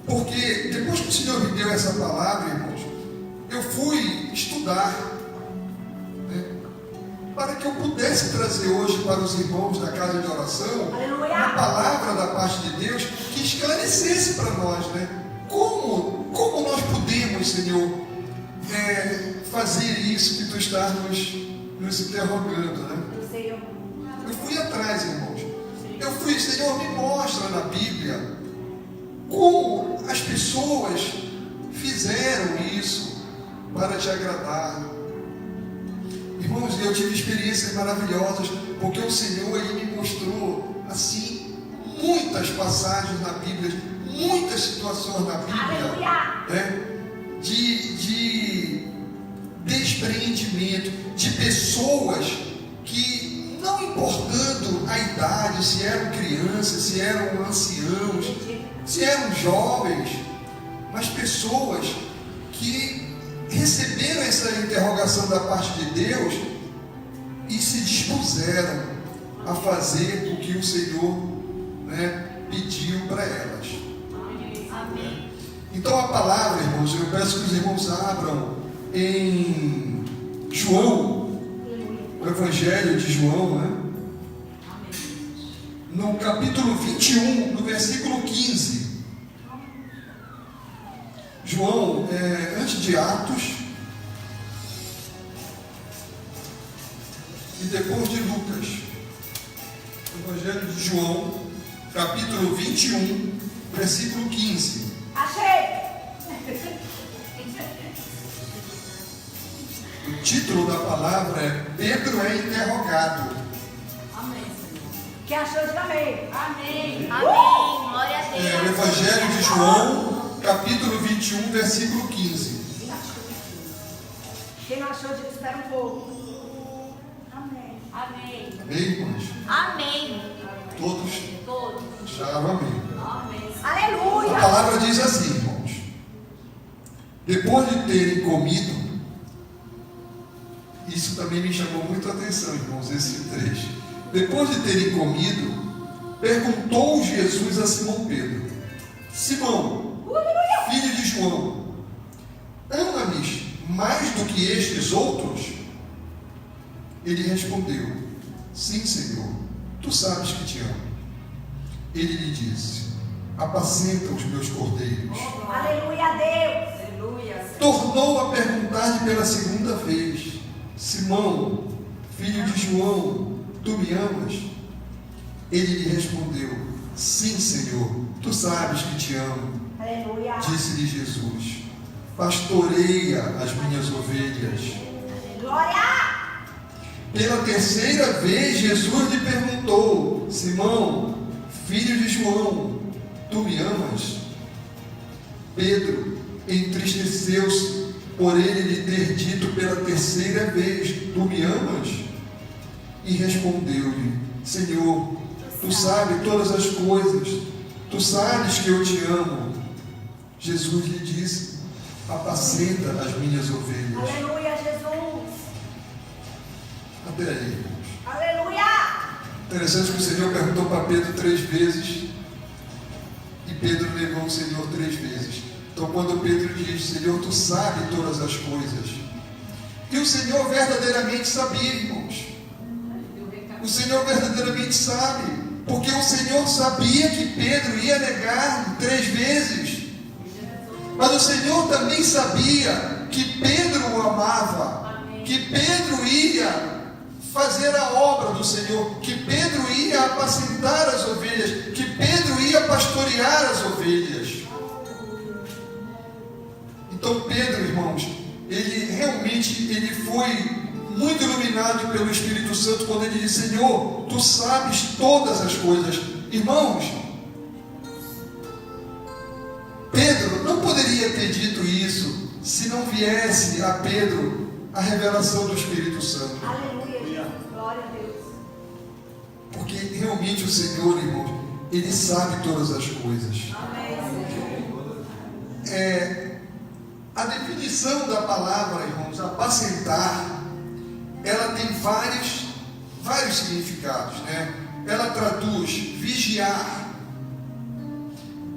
Speaker 6: porque depois que o Senhor me deu essa palavra, irmãos, eu fui estudar, né, para que eu pudesse trazer hoje para os irmãos da casa de oração uma palavra da parte de Deus que esclarecesse para nós, né, como nós podemos, Senhor, fazer isso que Tu estás nos interrogando, né? Eu fui atrás, irmãos. Senhor, me mostra na Bíblia como as pessoas fizeram isso para Te agradar. Irmãos, eu tive experiências maravilhosas, porque o Senhor ele me mostrou assim muitas passagens na Bíblia, muitas situações na Bíblia, né, de despreendimento, de pessoas que, não importando a idade, se eram crianças, se eram anciãos, se eram jovens, mas pessoas que receberam essa interrogação da parte de Deus e se dispuseram a fazer o que o Senhor, né, pediu para elas. Amém. Então a palavra, irmãos, eu peço que os irmãos abram em João, o Evangelho de João, né? No capítulo 21, no versículo 15. João, antes de Atos e depois de Lucas. Evangelho de João, capítulo 21, versículo 15.
Speaker 3: Achei!
Speaker 6: O título da palavra é Pedro é interrogado.
Speaker 3: Amém, Senhor. Quem achou, diga amém.
Speaker 7: Amém. Amém. Glória a Deus.
Speaker 6: É o Evangelho de João, capítulo 21, versículo 15.
Speaker 3: Quem não achou, diga espera um pouco. Amém.
Speaker 7: Amém.
Speaker 6: Amém, irmãos?
Speaker 7: Amém.
Speaker 6: Todos
Speaker 7: Todos.
Speaker 6: acharam amém.
Speaker 7: Amém.
Speaker 6: A
Speaker 3: Aleluia!
Speaker 6: palavra diz assim, irmãos. Depois de terem comido, isso também me chamou muito a atenção, irmãos, esse trecho. Depois de terem comido, perguntou Jesus a Simão Pedro: Simão, filho de João, ama-me mais do que estes outros? Ele respondeu: Sim, Senhor, tu sabes que te amo. Ele lhe disse: apacenta os meus cordeiros.
Speaker 3: Aleluia a Deus!
Speaker 7: Aleluia.
Speaker 6: Tornou a perguntar-lhe pela segunda vez: Simão, filho de João, tu me amas? Ele lhe respondeu: Sim, Senhor, tu sabes que te amo.
Speaker 3: Aleluia!
Speaker 6: Disse-lhe Jesus: pastoreia as minhas ovelhas.
Speaker 3: Glória!
Speaker 6: Pela terceira vez, Jesus lhe perguntou: Simão, filho de João, tu me amas? Pedro entristeceu-se por ele lhe ter dito pela terceira vez: tu me amas? E respondeu-lhe: Senhor, tu sabes todas as coisas, tu sabes que eu te amo. Jesus lhe disse: apacenta as minhas ovelhas.
Speaker 3: Aleluia, Jesus!
Speaker 6: Até aí, irmãos.
Speaker 3: Aleluia!
Speaker 6: Interessante que o Senhor perguntou para Pedro 3 vezes e Pedro negou o Senhor 3 vezes. Então, quando Pedro diz: Senhor, tu sabes todas as coisas, e o Senhor verdadeiramente sabia, irmãos. O Senhor verdadeiramente sabe, porque o Senhor sabia que Pedro ia negar 3 vezes, mas o Senhor também sabia que Pedro o amava, que Pedro ia fazer a obra do Senhor, que Pedro ia apacentar as ovelhas, que Pedro ia pastorear as ovelhas. Então Pedro, irmãos, ele foi muito iluminado pelo Espírito Santo quando ele disse: Senhor, tu sabes todas as coisas. Irmãos, Pedro não poderia ter dito isso se não viesse a Pedro a revelação do Espírito Santo.
Speaker 3: Aleluia! Glória a Deus!
Speaker 6: Porque realmente o Senhor, irmãos, Ele sabe todas as coisas.
Speaker 3: Amém, Senhor!
Speaker 6: A definição da palavra, irmãos, apacentar, ela tem vários significados, né? Ela traduz vigiar,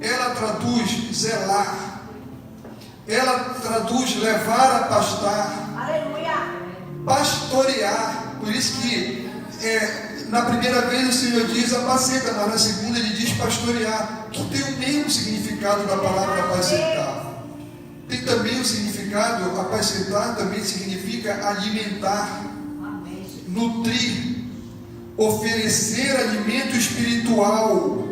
Speaker 6: ela traduz zelar, ela traduz levar a pastar,
Speaker 3: Aleluia!
Speaker 6: pastorear. Por isso que na primeira vez o Senhor diz apacenta, mas na segunda ele diz pastorear, que tem o mesmo significado da palavra apacentar. Tem também o significado, apacentar também significa alimentar, nutrir, oferecer alimento espiritual,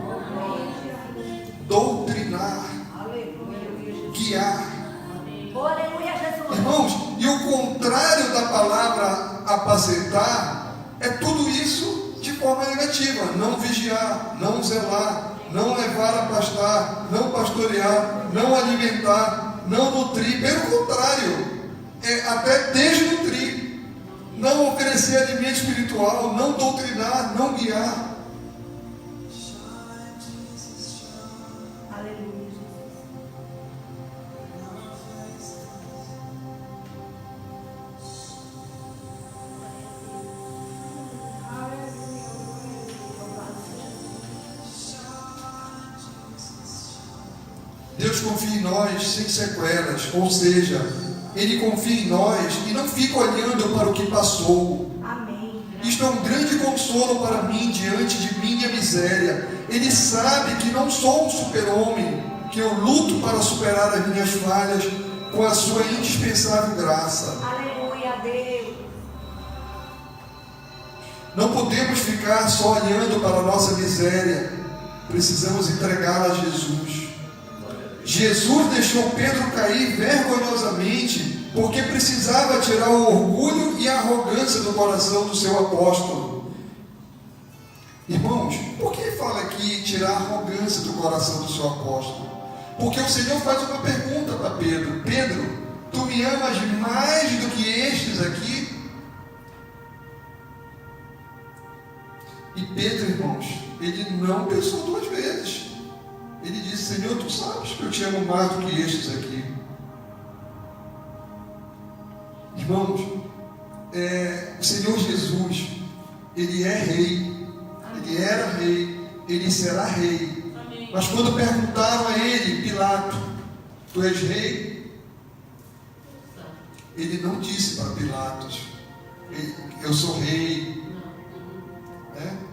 Speaker 6: doutrinar, guiar.
Speaker 3: Aleluia, Jesus!
Speaker 6: Irmãos, e o contrário da palavra apacentar é tudo isso de forma negativa: não vigiar, não zelar, não levar a pastar, não pastorear, não alimentar, não nutrir. Pelo contrário, é até desnutrir, não oferecer alimento espiritual, não doutrinar, não guiar.
Speaker 3: Aleluia, Jesus!
Speaker 6: Deus confia em nós sem sequelas, ou seja, Ele confia em nós e não fica olhando para o que passou.
Speaker 3: Amém!
Speaker 6: Isto é um grande consolo para mim diante de minha miséria. Ele sabe que não sou um super-homem, que eu luto para superar as minhas falhas com a sua indispensável graça.
Speaker 3: Aleluia, Deus!
Speaker 6: Não podemos ficar só olhando para a nossa miséria. Precisamos entregá-la a Jesus. Jesus deixou Pedro cair vergonhosamente porque precisava tirar o orgulho e a arrogância do coração do seu apóstolo. Irmãos, por que fala aqui tirar a arrogância do coração do seu apóstolo? Porque o Senhor faz uma pergunta para Pedro: Pedro, tu me amas mais do que estes aqui? E Pedro, irmãos, ele não pensou duas vezes. Ele disse: Senhor, tu sabes que eu te amo mais do que estes aqui. Irmãos, o Senhor Jesus, Ele é rei. Ele era rei, Ele será rei. Mas quando perguntaram a Ele, Pilato, tu és rei? Ele não disse para Pilatos, eu sou rei.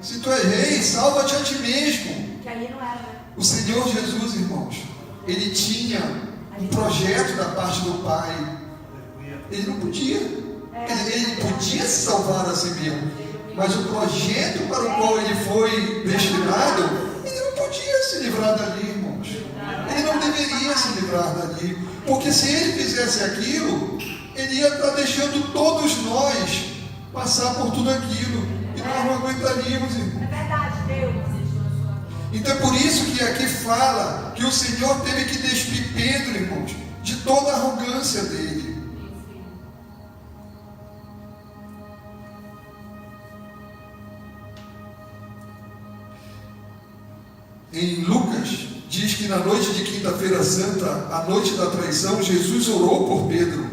Speaker 6: Se tu és rei, salva-te a ti mesmo.
Speaker 3: Que aí não era, né?
Speaker 6: O Senhor Jesus, irmãos, Ele tinha um projeto da parte do Pai. Ele não podia. Ele podia se salvar a si mesmo. Mas o projeto para o qual ele foi destinado, ele não podia se livrar dali, irmãos. Ele não deveria se livrar dali. Porque se ele fizesse aquilo, ele ia estar deixando todos nós passar por tudo aquilo. E nós não aguentaríamos, irmãos.
Speaker 3: É verdade, Deus.
Speaker 6: Então é por isso que aqui fala que o Senhor teve que despir Pedro, irmãos, de toda a arrogância dele. Em Lucas, diz que na noite de quinta-feira santa, a noite da traição, Jesus orou por Pedro,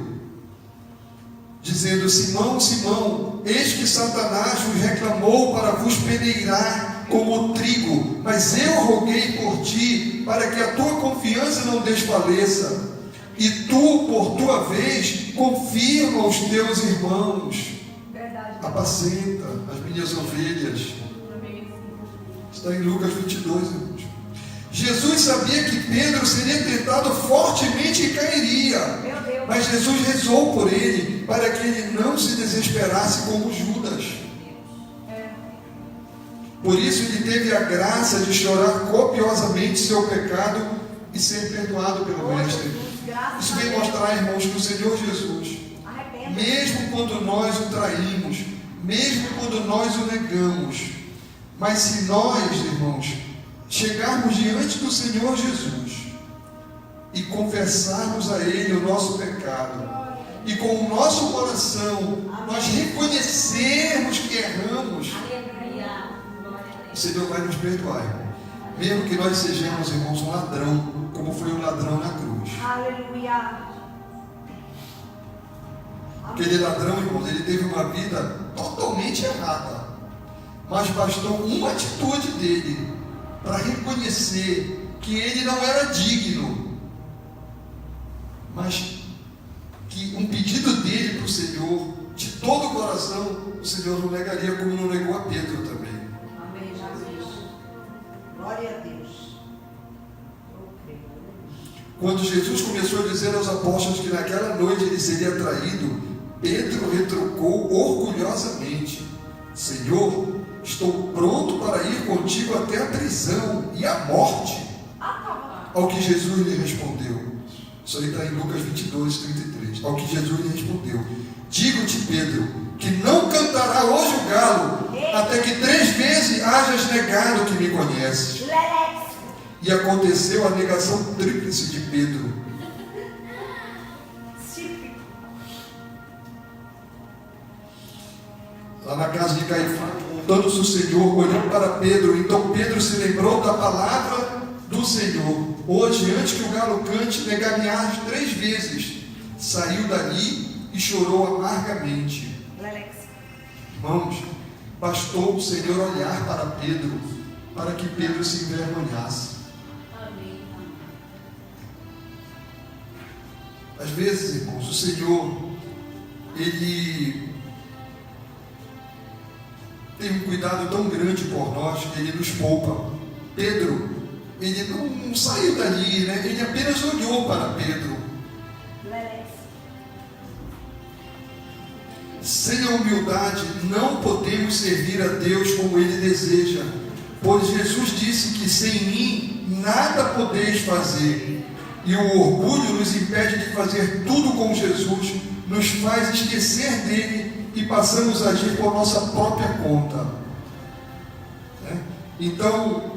Speaker 6: dizendo: Simão, Simão, eis que Satanás vos reclamou para vos peneirar como trigo, mas eu roguei por ti, para que a tua confiança não desfaleça, e tu, por tua vez, confirma os teus irmãos.
Speaker 3: Verdade.
Speaker 6: Apacenta as minhas ovelhas. Está em Lucas 22, irmãos. Jesus sabia que Pedro seria tentado fortemente e cairia.
Speaker 3: Meu Deus.
Speaker 6: Mas Jesus rezou por ele, para que ele não se desesperasse como Judas. Por isso ele teve a graça de chorar copiosamente seu pecado e ser perdoado pelo Mestre. Isso vem mostrar, irmãos, que o Senhor Jesus, mesmo quando nós o traímos, mesmo quando nós o negamos, mas se nós, irmãos, chegarmos diante do Senhor Jesus e confessarmos a Ele o nosso pecado, e com o nosso coração nós reconhecermos que erramos, o Senhor vai nos perdoar, irmão. Mesmo que nós sejamos, irmãos, um ladrão, como foi o ladrão na cruz.
Speaker 3: Aleluia.
Speaker 6: Aquele ladrão, irmãos, ele teve uma vida totalmente errada. Mas bastou uma atitude dele para reconhecer que ele não era digno, mas que um pedido dele para o Senhor, de todo o coração, o Senhor não negaria, como não negou a Pedro também.
Speaker 3: Amém, Jesus. Glória a Deus.
Speaker 6: Quando Jesus começou a dizer aos apóstolos que naquela noite ele seria traído, Pedro retrucou orgulhosamente: Senhor, estou pronto para ir contigo até a prisão e a morte. Ao que Jesus lhe respondeu, isso aí está em Lucas 22, 33. Ao que Jesus lhe respondeu: digo-te, Pedro, que não cantará hoje o galo, até que 3 vezes hajas negado que me conheces. E aconteceu a negação tríplice de Pedro. Lá na casa de Caifás, montando-se o Senhor, olhando para Pedro. Então Pedro se lembrou da palavra do Senhor: hoje, antes que o galo cante, negar-me-ás 3 vezes. Saiu dali e chorou amargamente. Irmãos, bastou o Senhor olhar para Pedro, para que Pedro se envergonhasse. Às vezes, irmãos, o Senhor, Ele tem um cuidado tão grande por nós que Ele nos poupa. Pedro, ele não saiu dali, né? Ele apenas olhou para Pedro. Sem a humildade não podemos servir a Deus como Ele deseja, pois Jesus disse que sem mim nada podeis fazer. E o orgulho nos impede de fazer tudo com Jesus, nos faz esquecer dele e passamos a agir por nossa própria conta. Então,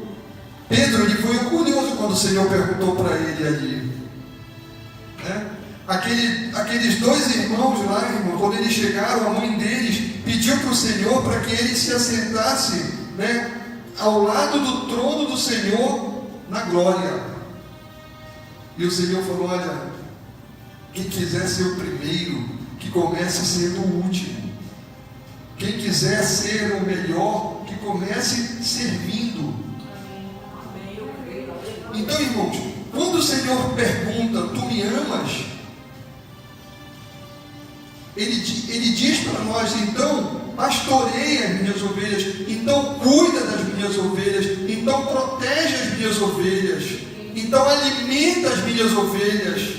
Speaker 6: Pedro ele foi orgulhoso quando o Senhor perguntou para ele ali. Aqueles dois irmãos lá, irmão, quando eles chegaram, a mãe deles pediu para o Senhor para que ele se assentasse, ao lado do trono do Senhor na glória. E o Senhor falou: olha, quem quiser ser o primeiro, que comece sendo o último. Quem quiser ser o melhor, que comece servindo. Então, irmãos, quando o Senhor pergunta: tu me amas? Ele diz para nós: então pastoreia as minhas ovelhas, então cuida das minhas ovelhas, então protege as minhas ovelhas, então alimenta as minhas ovelhas.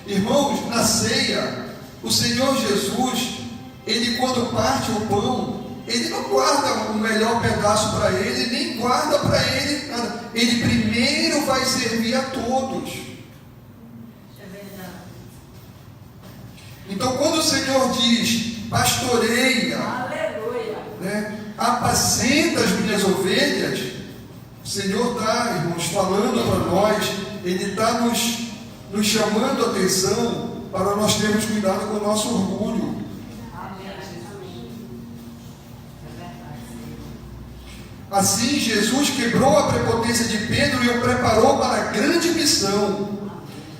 Speaker 6: Irmãos, na ceia, o Senhor Jesus, ele quando parte o pão, ele não guarda o melhor pedaço para ele, nem guarda para ele nada. Ele primeiro vai servir a todos.
Speaker 3: É verdade.
Speaker 6: Então, quando o Senhor diz: pastoreia,
Speaker 3: Aleluia.
Speaker 6: Apacenta as minhas ovelhas, o Senhor está, irmãos, falando para nós, Ele está nos chamando a atenção para nós termos cuidado com o nosso orgulho. Assim, Jesus quebrou a prepotência de Pedro e o preparou para a grande missão.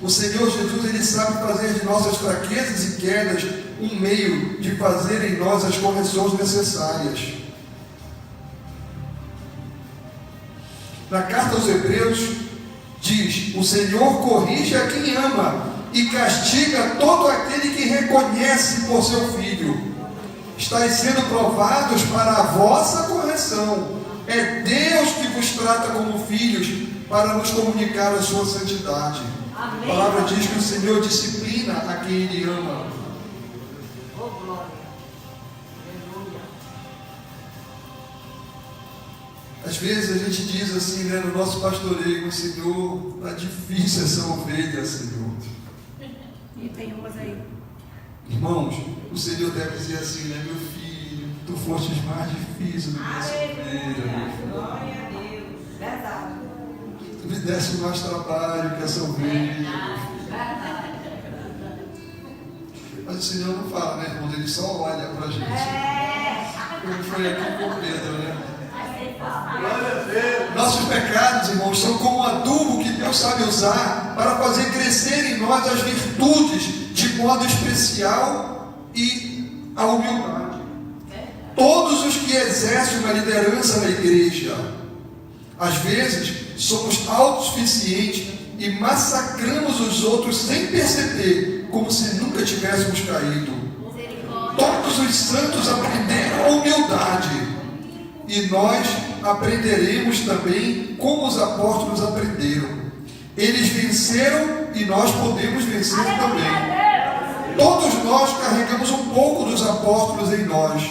Speaker 6: O Senhor Jesus, Ele sabe fazer de nossas fraquezas e quedas um meio de fazer em nós as correções necessárias. Na carta aos Hebreus, diz: o Senhor corrige a quem ama e castiga todo aquele que reconhece por seu filho. Estais sendo provados para a vossa correção. É Deus que vos trata como filhos para nos comunicar a sua santidade.
Speaker 3: Amém.
Speaker 6: A palavra diz que o Senhor disciplina a quem Ele ama.
Speaker 3: Oh, glória. Aleluia.
Speaker 6: Às vezes a gente diz assim, no nosso pastoreio: Senhor, está difícil essa ovelha, Senhor.
Speaker 3: E tem umas aí.
Speaker 6: Irmãos, o Senhor deve dizer assim, meu filho, tu fostes mais difícil do que essa ovelha.
Speaker 3: Glória a Deus. Verdade.
Speaker 6: Tu me deste mais trabalho que essa ovelha. Mas o Senhor não fala, irmãos? Ele só olha para a gente. Como foi aqui com Pedro, Nossos pecados, irmãos, são como um adubo que Deus sabe usar para fazer crescer em nós as virtudes de modo especial e a humildade. Todos os que exercem uma liderança na igreja, às vezes, somos autossuficientes e massacramos os outros sem perceber, como se nunca tivéssemos caído. Todos os santos aprenderam a humildade e nós aprenderemos também como os apóstolos aprenderam. Eles venceram e nós podemos vencer também. Todos nós carregamos um pouco dos apóstolos em nós.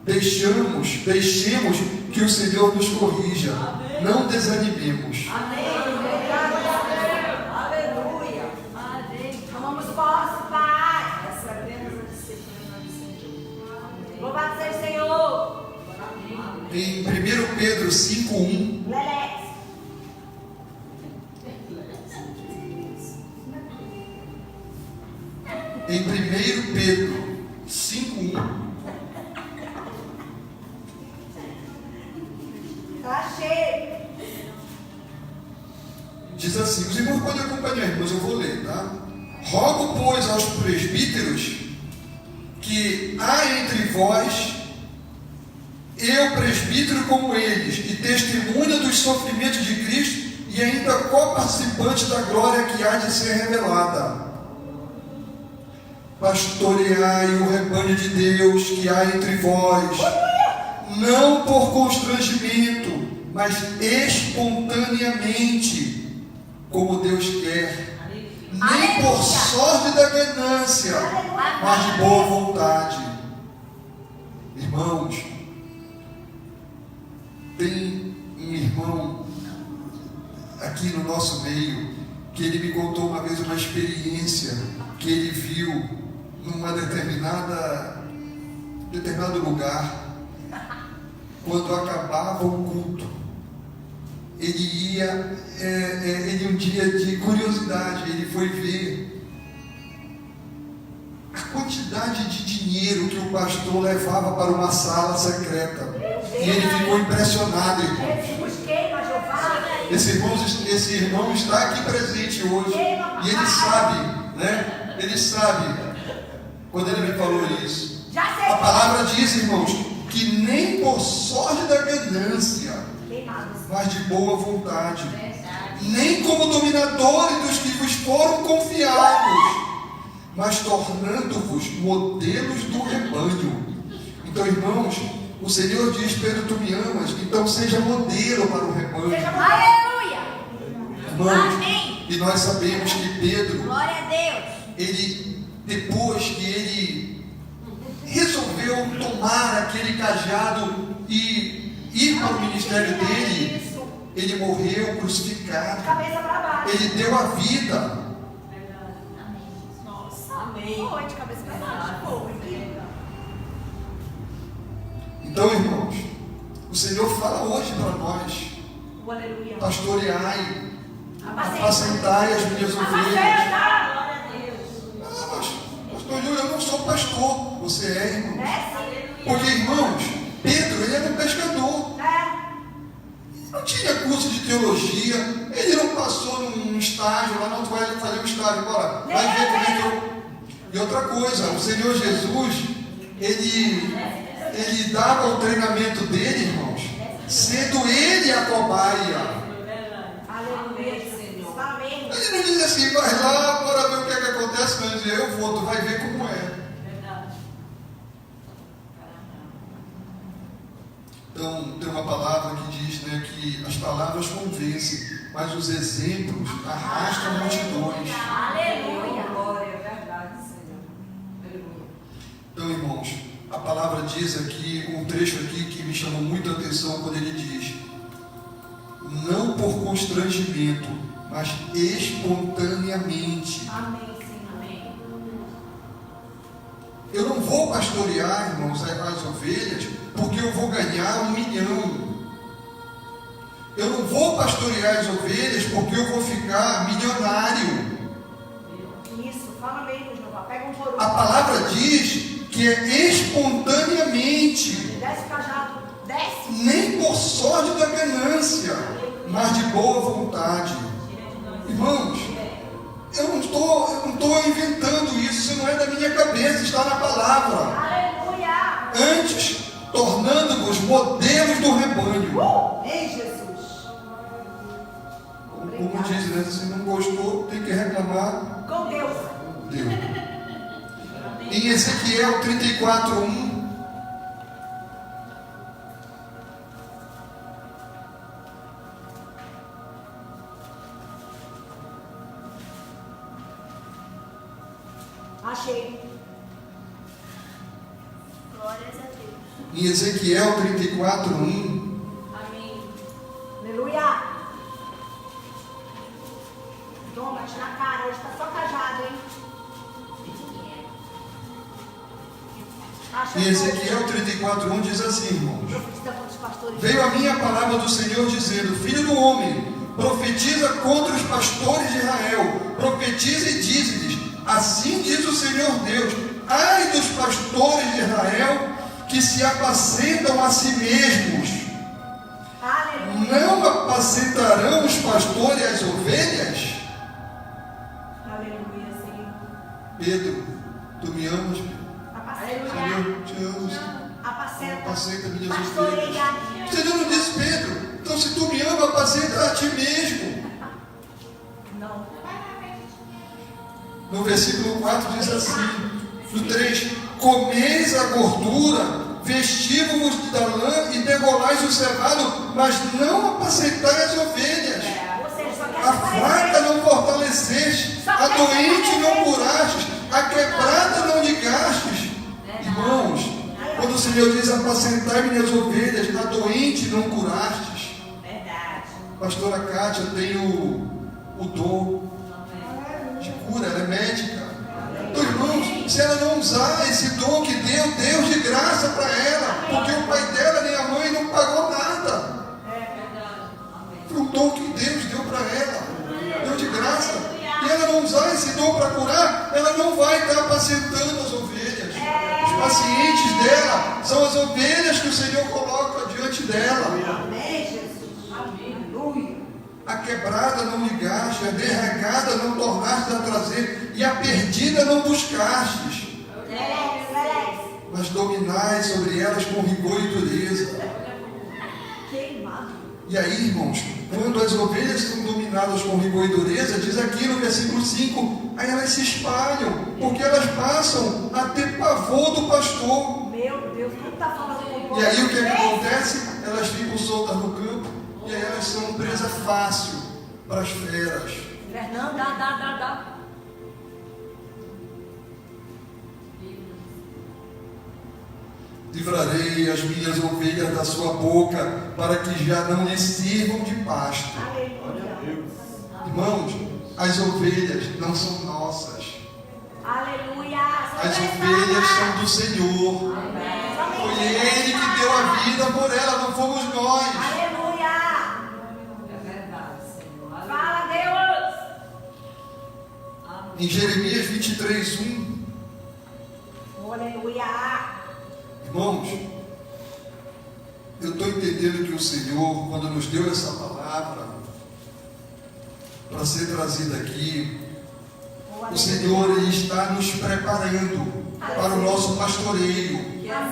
Speaker 6: Deixemos que o Senhor nos corrija. Não desanimemos.
Speaker 3: Amém. Aleluia. Tomamos posse, Pai. Recebemos a disciplina do Senhor. Louvado seja o Senhor.
Speaker 6: Em 1 Pedro 5:1,
Speaker 3: Lelex.
Speaker 6: em 1 Pedro 5:1,
Speaker 3: Tá cheio.
Speaker 6: diz assim: os irmãos podem acompanhar, irmãos, eu vou ler, tá? Rogo, pois, aos presbíteros que há entre vós, eu, presbítero como eles, e testemunha dos sofrimentos de Cristo e ainda coparticipante da glória que há de ser revelada. Pastoreai o rebanho de Deus que há entre vós, não por constrangimento, mas espontaneamente, como Deus quer, nem por sorte da ganância, mas de boa vontade. Irmãos, tem um irmão aqui no nosso meio que ele me contou uma vez uma experiência que ele viu numa determinado lugar. Quando acabava o culto, ele um dia de curiosidade, ele foi ver a quantidade de dinheiro que o pastor levava para uma sala secreta. E ele ficou impressionado, irmão. Esse irmão está aqui presente hoje. E ele sabe, né? Ele sabe quando ele me falou isso. A palavra diz, irmãos, que nem por sorte da ganância, mas de boa vontade, nem como dominadores dos que vos foram confiados, mas tornando-vos modelos do rebanho. Então, irmãos, o Senhor diz: Pedro, tu me amas, então seja modelo para o rebanho.
Speaker 7: Aleluia.
Speaker 6: Irmãos,
Speaker 7: Amém.
Speaker 6: e nós sabemos que Pedro,
Speaker 7: Glória a Deus.
Speaker 6: ele, depois que ele resolveu tomar aquele cajado e ir para o ministério dele, ele morreu crucificado.
Speaker 3: Cabeça para baixo.
Speaker 6: Ele deu a vida.
Speaker 3: Amém. Foi de cabeça para baixo.
Speaker 6: Então, irmãos, o Senhor fala hoje para nós:
Speaker 3: Aleluia.
Speaker 6: pastoreai, apacentai as minhas ovelhas. Ah, mas, pastor Júlio, eu não sou pastor. Você é, irmão. Porque, irmãos, Pedro, ele era um pescador. Não tinha curso de teologia. Ele não passou num estágio lá, não, tu vai fazer um estágio. Bora, vai ver como é que eu... E outra coisa, o Senhor Jesus, ele dava o treinamento dele, irmãos, sendo ele a cobaia.
Speaker 3: Aleluia, Senhor. Amém.
Speaker 6: Ele não diz assim: vai lá, bora ver o que é que acontece. Não, ele diz: eu vou, tu vai ver como é. Então, tem uma palavra que diz, né, que as palavras convencem, mas os exemplos arrastam multidões.
Speaker 7: Aleluia.
Speaker 3: Glória, é verdade, Senhor. Aleluia.
Speaker 6: Então, irmãos, a palavra diz aqui, um trecho aqui que me chamou muito a atenção quando ele diz: não por constrangimento, mas espontaneamente.
Speaker 3: Amém, Senhor. Amém.
Speaker 6: Eu não vou pastorear, irmãos, as ovelhas porque eu vou ganhar 1 milhão. Eu não vou pastorear as ovelhas porque eu vou ficar milionário.
Speaker 3: Isso, fala mesmo, Jeová. Pega um por um.
Speaker 6: A palavra diz que é espontaneamente,
Speaker 3: Desce o cajado. Desce.
Speaker 6: nem por sorte da ganância, mas de boa vontade. Irmãos, eu não estou inventando isso, isso não é da minha cabeça, está na palavra.
Speaker 3: Aleluia.
Speaker 6: Antes, tornando-vos modelos do rebanho.
Speaker 3: Ei, Jesus.
Speaker 6: Como diz, né? Se não gostou, tem que reclamar.
Speaker 3: Com Deus.
Speaker 6: Deus. Em Ezequiel 34:1,
Speaker 3: Achei.
Speaker 7: Glórias a Deus.
Speaker 6: em Ezequiel 34:1,
Speaker 7: Amém.
Speaker 3: Aleluia. Toma, bate na cara. Hoje tá só cajado, hein?
Speaker 6: em Ezequiel 34:1 diz assim, irmãos:
Speaker 3: Dos pastores.
Speaker 6: veio a minha palavra do Senhor dizendo: filho do homem, profetiza contra os pastores de Israel, profetiza e dize-lhes: assim diz o Senhor Deus, ai dos pastores de Israel que se apacentam a si mesmos.
Speaker 3: Aleluia.
Speaker 6: Não apacentarão os pastores as ovelhas?
Speaker 3: Aleluia, Senhor.
Speaker 6: Pedro, tu me amas, Pedro?
Speaker 3: Apacenta.
Speaker 6: Senhor, eu te amo, Senhor.
Speaker 3: Apacenta.
Speaker 6: Apacenta minhas ovelhas.
Speaker 3: Pastoreia.
Speaker 6: O Senhor não disse: Pedro, então se tu me ama, apacenta a ti mesmo.
Speaker 3: Não.
Speaker 6: No versículo 4 diz assim, no 3: comeis a gordura, vestivos-vos da lã e degolais o cevado, mas não apacentai as ovelhas.
Speaker 3: Ou seja, só quer
Speaker 6: A vaca não fortaleceu fortaleceste, a doente não curastes, a quebrada não ligastes. Irmãos, quando o Senhor diz apacentai minhas ovelhas, a doente não curastes.
Speaker 3: Verdade.
Speaker 6: Pastora Kátia tem o dom de cura, ela é médica. Então, irmãos, se ela não usar esse dom que deu Deus de graça para ela, porque o pai dela nem a mãe não pagou nada. Foi um dom que Deus deu para ela, deu de graça. E ela não usar esse dom para curar, ela não vai estar apacentando as ovelhas. Os pacientes dela são as ovelhas que o Senhor coloca diante dela.
Speaker 3: Amém, Jesus. Aleluia.
Speaker 6: A quebrada não ligaste, a derragada não tornaste a trazer, e a perdida não buscastes, mas dominais sobre elas com rigor e dureza.
Speaker 3: Queimado.
Speaker 6: E aí, irmãos, quando as ovelhas são dominadas com rigor e dureza, diz aqui no versículo 5, aí elas se espalham, porque elas passam a ter pavor do pastor.
Speaker 3: Meu Deus, tu tá falando com o povo.
Speaker 6: E aí o que acontece? Elas ficam soltas no campo, e aí elas são presa fácil para as feras.
Speaker 3: Fernando, dá.
Speaker 6: Livrarei as minhas ovelhas da sua boca, para que já não lhe sirvam de pasto.
Speaker 3: Aleluia.
Speaker 6: Irmãos, as ovelhas não são nossas.
Speaker 3: Aleluia.
Speaker 6: As ovelhas são do Senhor. Foi Ele que deu a vida por ela, não fomos nós.
Speaker 3: Aleluia.
Speaker 4: É verdade, Senhor.
Speaker 3: Fala, Deus.
Speaker 6: Em Jeremias 23:1,
Speaker 3: Aleluia.
Speaker 6: irmãos, eu estou entendendo que o Senhor, quando nos deu essa palavra para ser trazida aqui, o Senhor ele está nos preparando para o nosso pastoreio.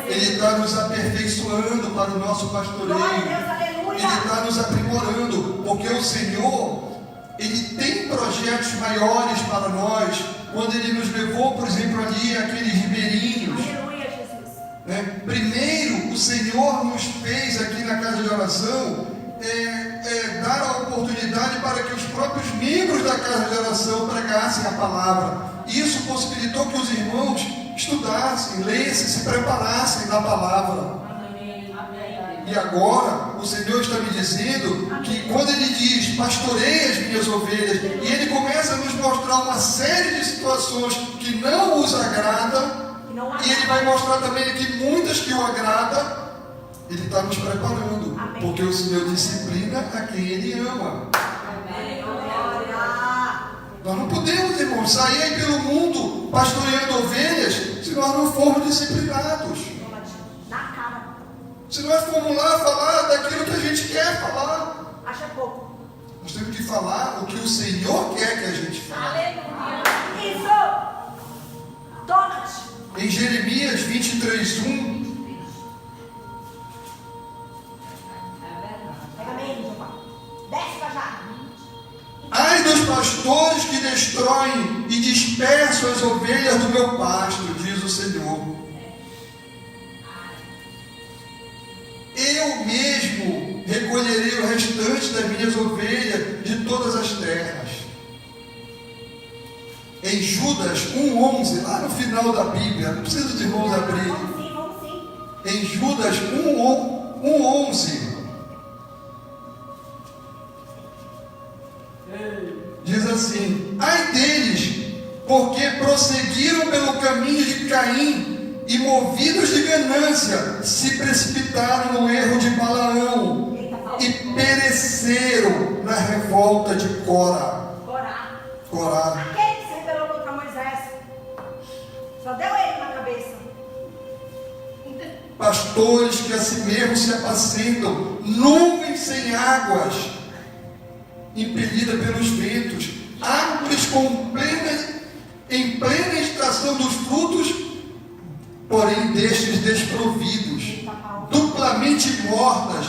Speaker 6: Ele está nos aperfeiçoando para o nosso pastoreio. Ele está nos aprimorando, porque o Senhor, Ele tem projetos maiores para nós. Quando Ele nos levou, por exemplo, ali aqueles ribeirinhos,
Speaker 3: Aleluia, Jesus.
Speaker 6: né? Primeiro, o Senhor nos fez aqui na casa de oração dar a oportunidade para que os próprios membros da casa de oração pregassem a palavra. Isso possibilitou que os irmãos estudassem, lessem, se preparassem na palavra. E agora, o Senhor está me dizendo que quando Ele diz, pastorei as minhas ovelhas, e Ele começa a nos mostrar uma série de situações que não os agrada, e Ele vai mostrar também aqui muitas que o agrada, Ele está nos preparando, porque o Senhor disciplina a quem Ele ama. Nós não podemos, irmãos, sair aí pelo mundo pastoreando ovelhas se nós não formos disciplinados.
Speaker 3: Na cara.
Speaker 6: Se nós formos lá falar daquilo que a gente quer falar,
Speaker 3: Acha pouco.
Speaker 6: nós temos que falar o que o Senhor quer que a gente fale.
Speaker 3: Aleluia. Isso. Donald.
Speaker 6: Em Jeremias 23:1,
Speaker 3: Pega bem, Jeová. Desce pra já.
Speaker 6: ai dos pastores que destroem e dispersam as ovelhas do meu pasto, diz o Senhor. Eu mesmo recolherei o restante das minhas ovelhas de todas as terras. Em Judas 1:11, lá no final da Bíblia, não precisa de irmãos abrir.
Speaker 3: Vamos sim.
Speaker 6: Em Judas 1:11, diz assim: ai deles, porque prosseguiram pelo caminho de Caim e, movidos de ganância, se precipitaram no erro de Balaão e pereceram na revolta de Corá. Corá.
Speaker 3: Aquele que se rebelou contra Moisés. Só deu ele na cabeça.
Speaker 6: Pastores que a si mesmos se apacentam, nuvens sem águas, impelida pelos ventos, árvores em plena estação dos frutos, porém destes desprovidos, duplamente mortas,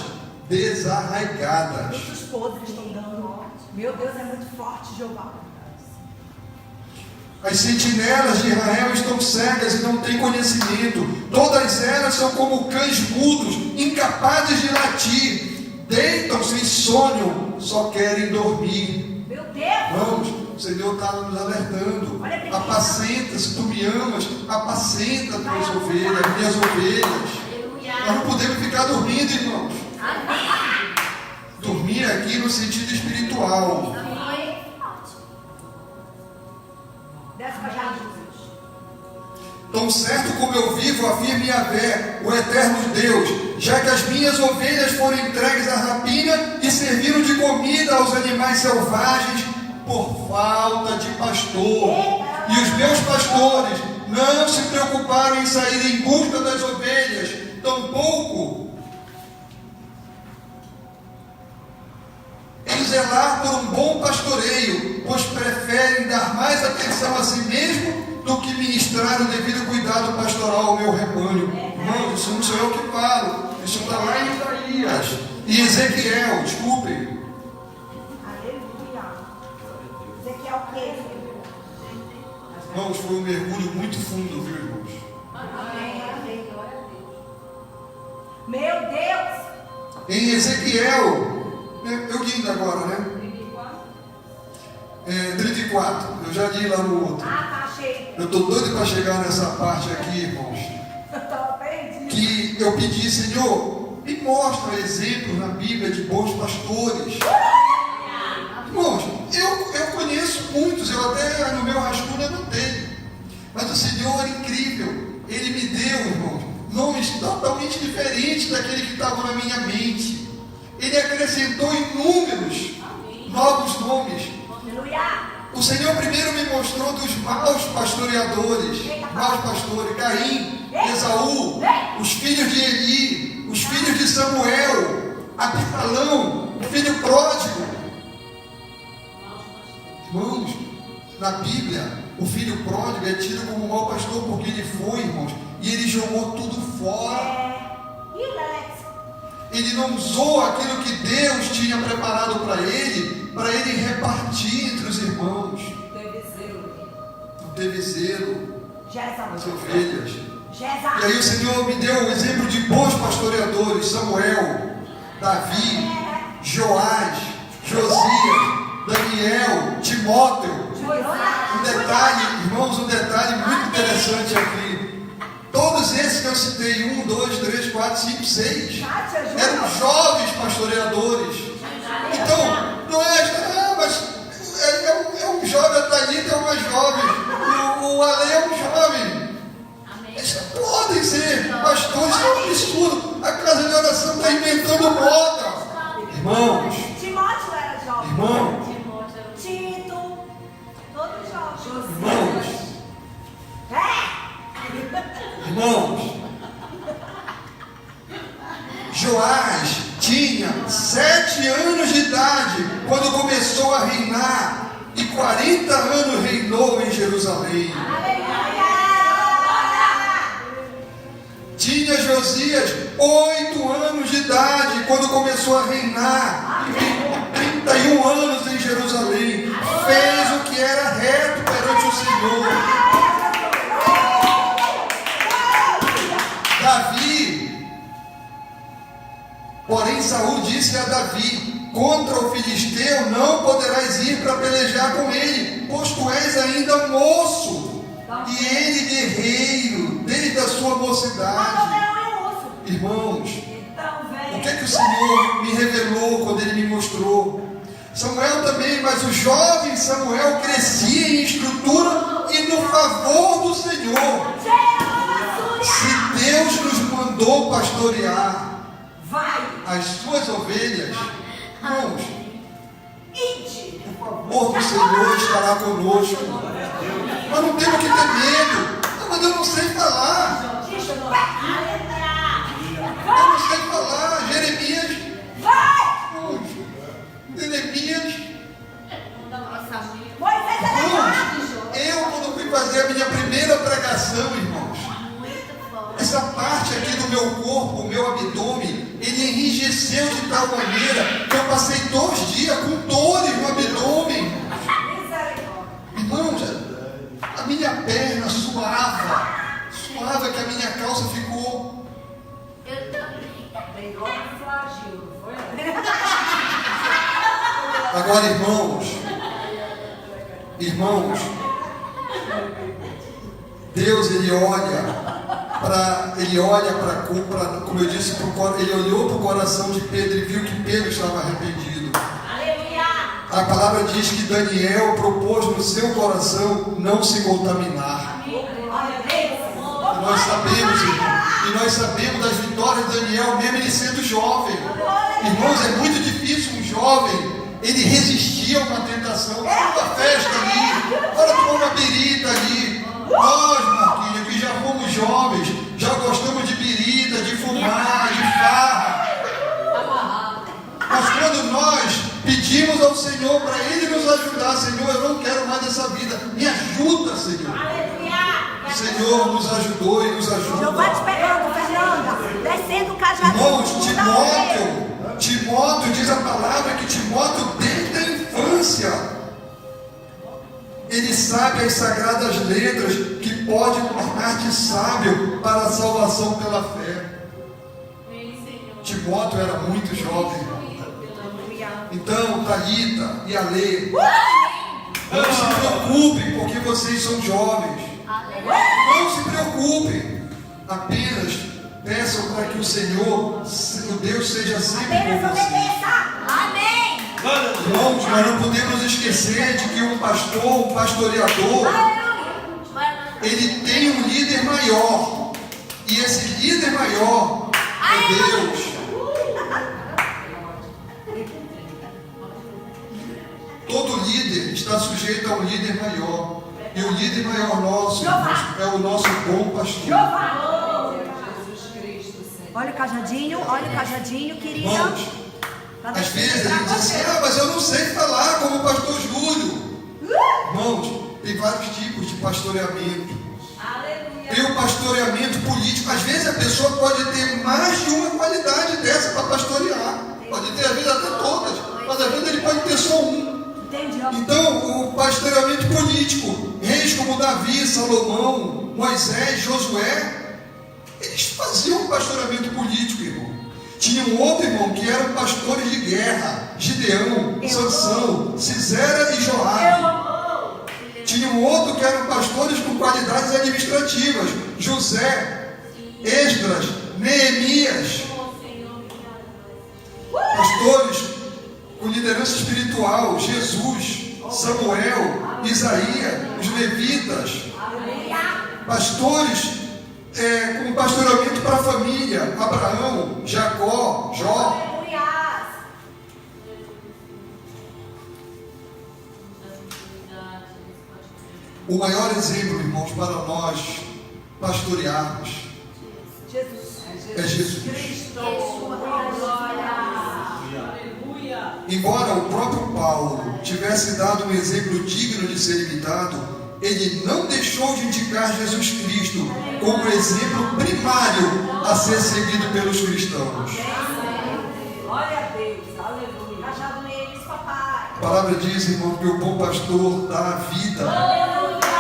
Speaker 6: desarraigadas.
Speaker 3: Muitos podres estão dando. Meu Deus, é muito forte, Jeová.
Speaker 6: As sentinelas de Israel estão cegas e não têm conhecimento. Todas elas são como cães mudos, incapazes de latir. Deitam-se em sonho, só querem dormir.
Speaker 3: Meu Deus.
Speaker 6: Vamos, Senhor está nos alertando. Apacenta, se tu me amas, apacenta as tuas ovelhas, minhas ovelhas. Nós não podemos ficar dormindo, irmãos. Dormir aqui no sentido espiritual.
Speaker 3: Desce pra já, Jesus.
Speaker 6: Tão certo como eu vivo, afirme Yahvé, o eterno Deus, já que as minhas ovelhas foram entregues à rapina e serviram de comida aos animais selvagens por falta de pastor. E os meus pastores não se preocuparam em sair em busca das ovelhas, tampouco em zelar por um bom pastoreio, pois preferem dar mais atenção a si mesmo do que ministrar o devido cuidado pastoral ao meu rebanho. Não, isso não sou eu que falo, isso está lá em Isaías e Ezequiel, desculpem.
Speaker 3: Aleluia. Ezequiel o quê?
Speaker 6: Irmãos, foi um mergulho muito fundo, viu, irmãos?
Speaker 3: Amém. Amém. Glória a Deus. Meu Deus.
Speaker 6: Em Ezequiel, eu li ainda agora, né? 34, eu já li lá no outro.
Speaker 3: Ah, tá, achei.
Speaker 6: Eu estou doido para chegar nessa parte aqui, irmãos.
Speaker 3: Tô perdido.
Speaker 6: Que eu pedi, Senhor, me mostra exemplos na Bíblia de bons pastores. Irmãos, eu conheço muitos, eu até no meu rascunho anotei. Mas o Senhor é incrível. Ele me deu, irmãos, nomes totalmente diferentes daquele que estava na minha mente. Ele acrescentou inúmeros novos nomes.
Speaker 3: Aleluia.
Speaker 6: O Senhor primeiro me mostrou dos maus pastoreadores, maus pastores, Caim, Esaú, os filhos de Eli, os filhos de Samuel, Absalão, o filho pródigo. Irmãos, na Bíblia, o filho pródigo é tido como mau pastor porque ele foi, irmãos, e ele jogou tudo fora. Ele não usou aquilo que Deus tinha preparado para ele repartir entre os irmãos. Não teve zelo nas ovelhas. E aí o Senhor me deu o exemplo de bons pastoreadores: Samuel, Davi, Joás, Josias, Daniel, Timóteo. Um detalhe, irmãos, um detalhe muito interessante aqui. Todos esses que eu citei, 1, 2, 3, 4, 5, 6, eram jovens pastoreadores. Então, não é, mas é um jovem, a Thalita é uma jovem, o Ale é um jovem. Eles não podem ser pastores, isso é um absurdo. A casa de oração está inventando moda. Irmãos,
Speaker 3: Timóteo era jovem.
Speaker 6: irmãos,
Speaker 3: Tito, todos jovens.
Speaker 6: irmãos, irmãos, Joás tinha 7 anos de idade quando começou a reinar e 40 anos reinou em Jerusalém. Tinha Josias 8 anos de idade quando começou a reinar e reinou 31 anos em Jerusalém. Fez o que era reto perante o Senhor. Davi, porém Saul disse a Davi: contra o filisteu não poderás ir para pelejar com ele, pois tu és ainda moço, e ele guerreiro desde a sua mocidade. Irmãos, o que é que o Senhor me revelou quando Ele me mostrou? Samuel também, mas o jovem Samuel crescia em estrutura e no favor do Senhor. Se Deus nos mandou pastorear as suas ovelhas, irmãos, o favor do Senhor estará conosco. Nós não temos que ter medo. Não, mas eu não sei falar. Eu não sei falar. Jeremias. Eu quando fui fazer a minha primeira pregação, irmãos, essa parte aqui do meu corpo, o meu abdômen, ele enrijeceu de tal maneira que eu passei 2 dias com dores no abdômen. Irmãos, a minha perna suava que a minha calça ficou.
Speaker 7: Eu também.
Speaker 6: Agora, irmãos, Irmãos, Deus, ele olha para, como eu disse, ele olhou para o coração de Pedro e viu que Pedro estava arrependido.
Speaker 3: Aleluia.
Speaker 6: A palavra diz que Daniel propôs no seu coração não se contaminar. E nós sabemos das vitórias de Daniel, mesmo ele sendo jovem. Irmãos, é muito difícil um jovem ele resistir a uma tentação. Olha uma festa ali, olha tomar uma birita ali. Nós, Marquinhos, que já fomos jovens, já gostamos de birita, de fumar, de farra. Mas quando nós pedimos ao Senhor para Ele nos ajudar, Senhor, eu não quero mais essa vida, me ajuda, Senhor. O Senhor nos ajudou e nos ajuda.
Speaker 3: Jeová te pegando, Fernanda, descendo o cajado.
Speaker 6: Irmãos, Timóteo, diz a palavra que Timóteo, desde a infância, ele sabe as sagradas letras que podem tornar-te sábio para a salvação pela fé. Timóteo era muito jovem. Então, Thalita e Alê, não se preocupem porque vocês são jovens. Não se preocupem. Apenas peçam para que o Senhor, o Deus, seja sempre com vocês.
Speaker 3: Amém.
Speaker 6: Irmãos, nós não podemos esquecer de que um pastor, um pastoreador, ele tem um líder maior. E esse líder maior é Deus. Todo líder está sujeito a um líder maior. E o líder maior nosso, irmãos, é o nosso bom pastor.
Speaker 3: Olha o cajadinho, querida.
Speaker 6: Irmãos, às vezes a gente diz assim, mas eu não sei falar como o pastor Júlio. Irmãos, tem vários tipos de pastoreamento. Tem o pastoreamento político. Às vezes a pessoa pode ter mais de uma qualidade dessa para pastorear. Pode ter, às vezes, até todas. Mas às vezes ele pode ter só um. Então, o pastoreamento político, reis como Davi, Salomão, Moisés, Josué, eles faziam um pastoreamento político, irmão. Tinha um outro irmão que eram pastores de guerra, Gideão, Sansão, Sisera e Joabe. Tinha um outro que eram pastores com qualidades administrativas, José, Esdras, Neemias. Pastores com liderança espiritual, Jesus, Samuel, Isaías, os levitas. Pastores com pastoreamento para a família, Abraão, Jacó, Jó. O maior exemplo, irmãos, para nós pastorearmos é Jesus. Embora o próprio Paulo tivesse dado um exemplo digno de ser imitado, ele não deixou de indicar Jesus Cristo como exemplo primário a ser seguido pelos cristãos.
Speaker 3: Glória a Deus, aleluia. Cajado neles, papai.
Speaker 6: A palavra diz, irmão, que o bom pastor dá a vida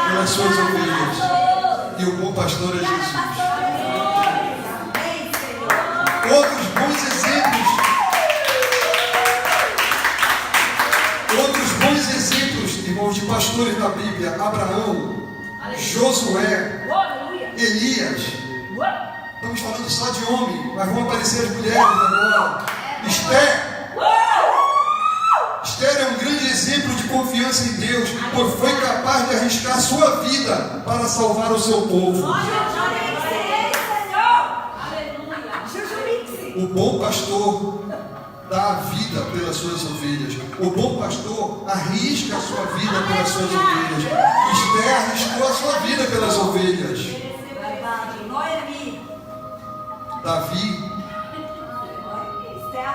Speaker 6: pelas suas ovelhas. E o bom pastor é Jesus. Outros bons exemplos, irmãos, de pastores da Bíblia: Abraão, Josué, Elias. Estamos falando só de homem, mas vão aparecer as mulheres agora. Esther é um grande exemplo de confiança em Deus, pois foi capaz de arriscar sua vida para salvar o seu povo. O bom pastor dá a vida pelas suas ovelhas. O bom pastor arrisca a sua vida pelas suas ovelhas. Esther arriscou a sua vida pelas ovelhas. Davi,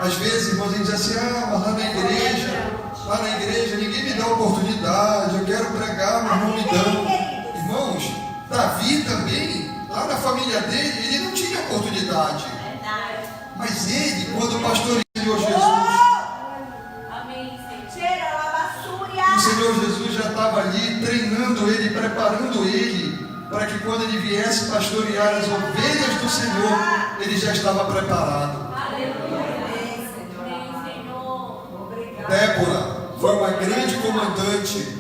Speaker 6: às vezes, irmãos, a gente diz assim, mas lá na igreja ninguém me dá oportunidade, eu quero pregar, mas não me dão. Irmãos, Davi também, lá na família dele, ele não tinha oportunidade. Mas ele, quando pastoreou Jesus, o Senhor Jesus já estava ali treinando ele, preparando ele, para que quando ele viesse pastorear as ovelhas do Senhor, ele já estava preparado. Débora foi uma grande comandante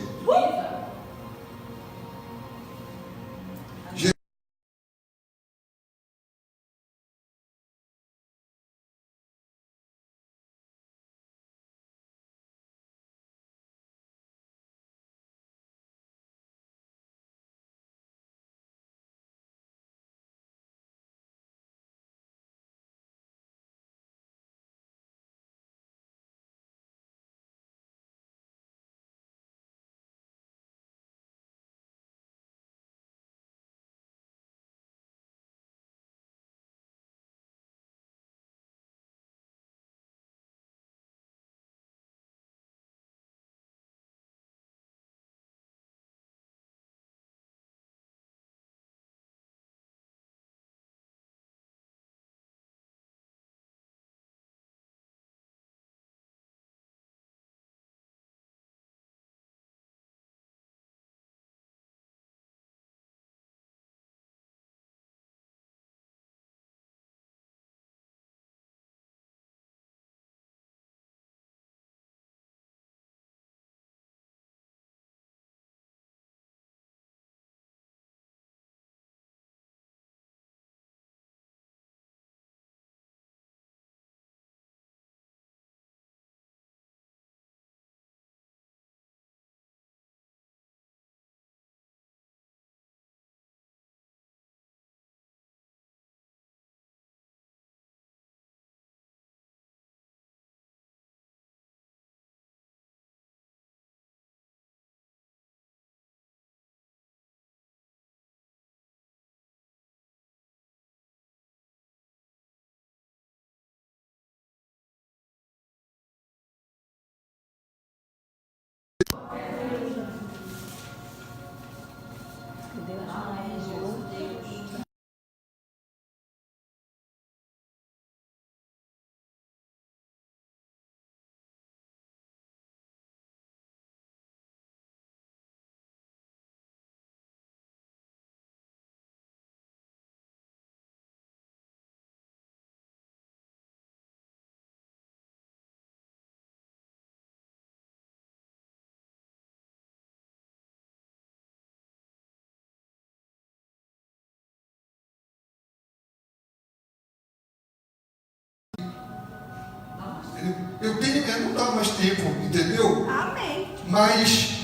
Speaker 6: Eu tenho, não dá mais tempo, entendeu?
Speaker 3: Amém.
Speaker 6: Mas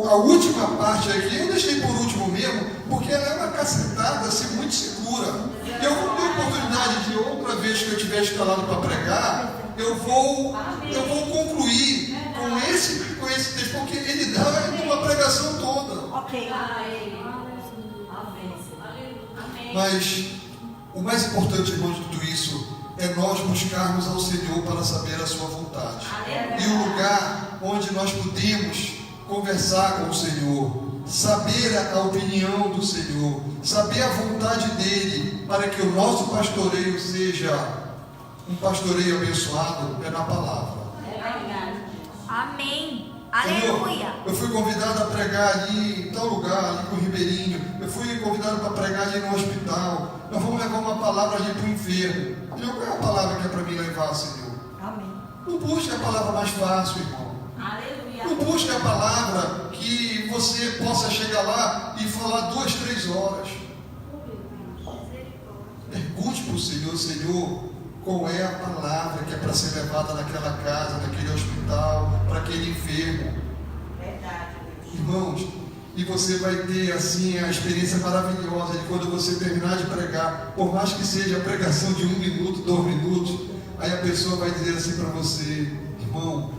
Speaker 6: a última parte aqui, eu deixei por último mesmo, porque ela é uma cacetada assim, muito segura. Eu vou ter oportunidade de outra vez que eu estiver escalado para pregar, eu vou concluir com esse texto, porque ele dá uma pregação toda.
Speaker 3: Ok.
Speaker 6: Mas o mais importante, irmãos, de tudo isso é nós buscarmos ao Senhor para saber a sua vontade. E o lugar onde nós podemos conversar com o Senhor, saber a opinião do Senhor, saber a vontade dele, para que o nosso pastoreio seja um pastoreio abençoado, é na palavra.
Speaker 7: Amém.
Speaker 6: Senhor,
Speaker 7: Aleluia.
Speaker 6: eu fui convidado a pregar ali em tal lugar, ali com o Ribeirinho. Eu fui convidado para pregar ali no hospital. Nós vamos levar uma palavra ali para o enfermo. Senhor, qual é a palavra que é para mim levar, Senhor?
Speaker 3: Amém.
Speaker 6: Não busque a palavra mais fácil, irmão.
Speaker 7: Aleluia.
Speaker 6: Não busque a palavra que você possa chegar lá e falar 2, 3 horas. Pergunte para o Senhor, Senhor, qual é a palavra que é para ser levada naquela casa, naquele hospital, para aquele enfermo.
Speaker 3: Verdade.
Speaker 6: Irmãos, e você vai ter assim a experiência maravilhosa de quando você terminar de pregar, por mais que seja a pregação de 1 minuto, 2 minutos, aí a pessoa vai dizer assim para você: irmão,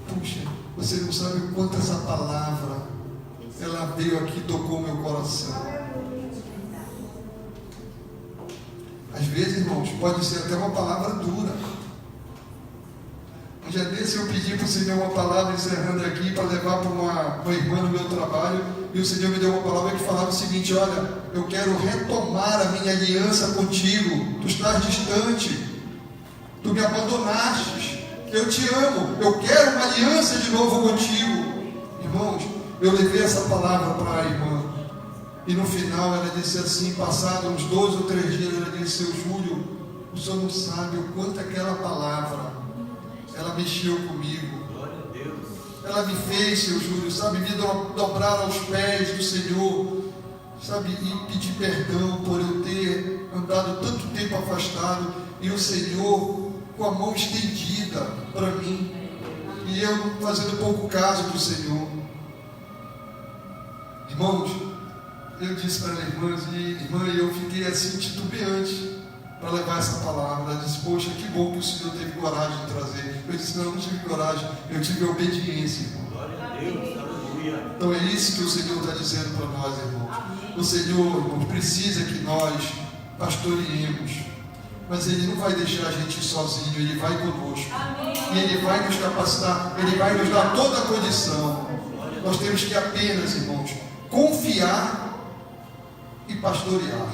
Speaker 6: puxa, você não sabe o quanto essa palavra ela veio aqui e tocou meu coração. Às vezes, irmãos, pode ser até uma palavra dura. Um dia desse eu pedi para o Senhor uma palavra, encerrando aqui, para levar para uma irmã no meu trabalho, e o Senhor me deu uma palavra que falava o seguinte: olha, eu quero retomar a minha aliança contigo, tu estás distante, tu me abandonaste, eu te amo, eu quero uma aliança de novo contigo. Irmãos, eu levei essa palavra para a irmã, e no final ela disse assim, passado uns 2 ou 3 dias, ela disse: seu Júlio, o senhor não sabe o quanto aquela palavra ela mexeu comigo.
Speaker 5: Glória a Deus.
Speaker 6: Ela me fez, seu Júlio, sabe, me dobrar aos pés do Senhor, sabe, e pedir perdão por eu ter andado tanto tempo afastado, e o Senhor com a mão estendida para mim, e eu fazendo pouco caso do Senhor. Irmãos, eu disse para ela: irmã, eu fiquei assim titubeante para levar essa palavra. Ela disse: poxa, que bom que o Senhor teve coragem de trazer. Eu disse: não tive coragem, eu tive obediência, irmão.
Speaker 5: Glória a Deus. Aleluia.
Speaker 6: Então é isso que o Senhor está dizendo para nós, irmãos. O Senhor, irmãos, precisa que nós pastoreemos, mas Ele não vai deixar a gente sozinho, Ele vai conosco. E Ele vai nos capacitar, Ele vai nos dar toda a condição. Nós temos que apenas, irmãos, confiar e pastorear.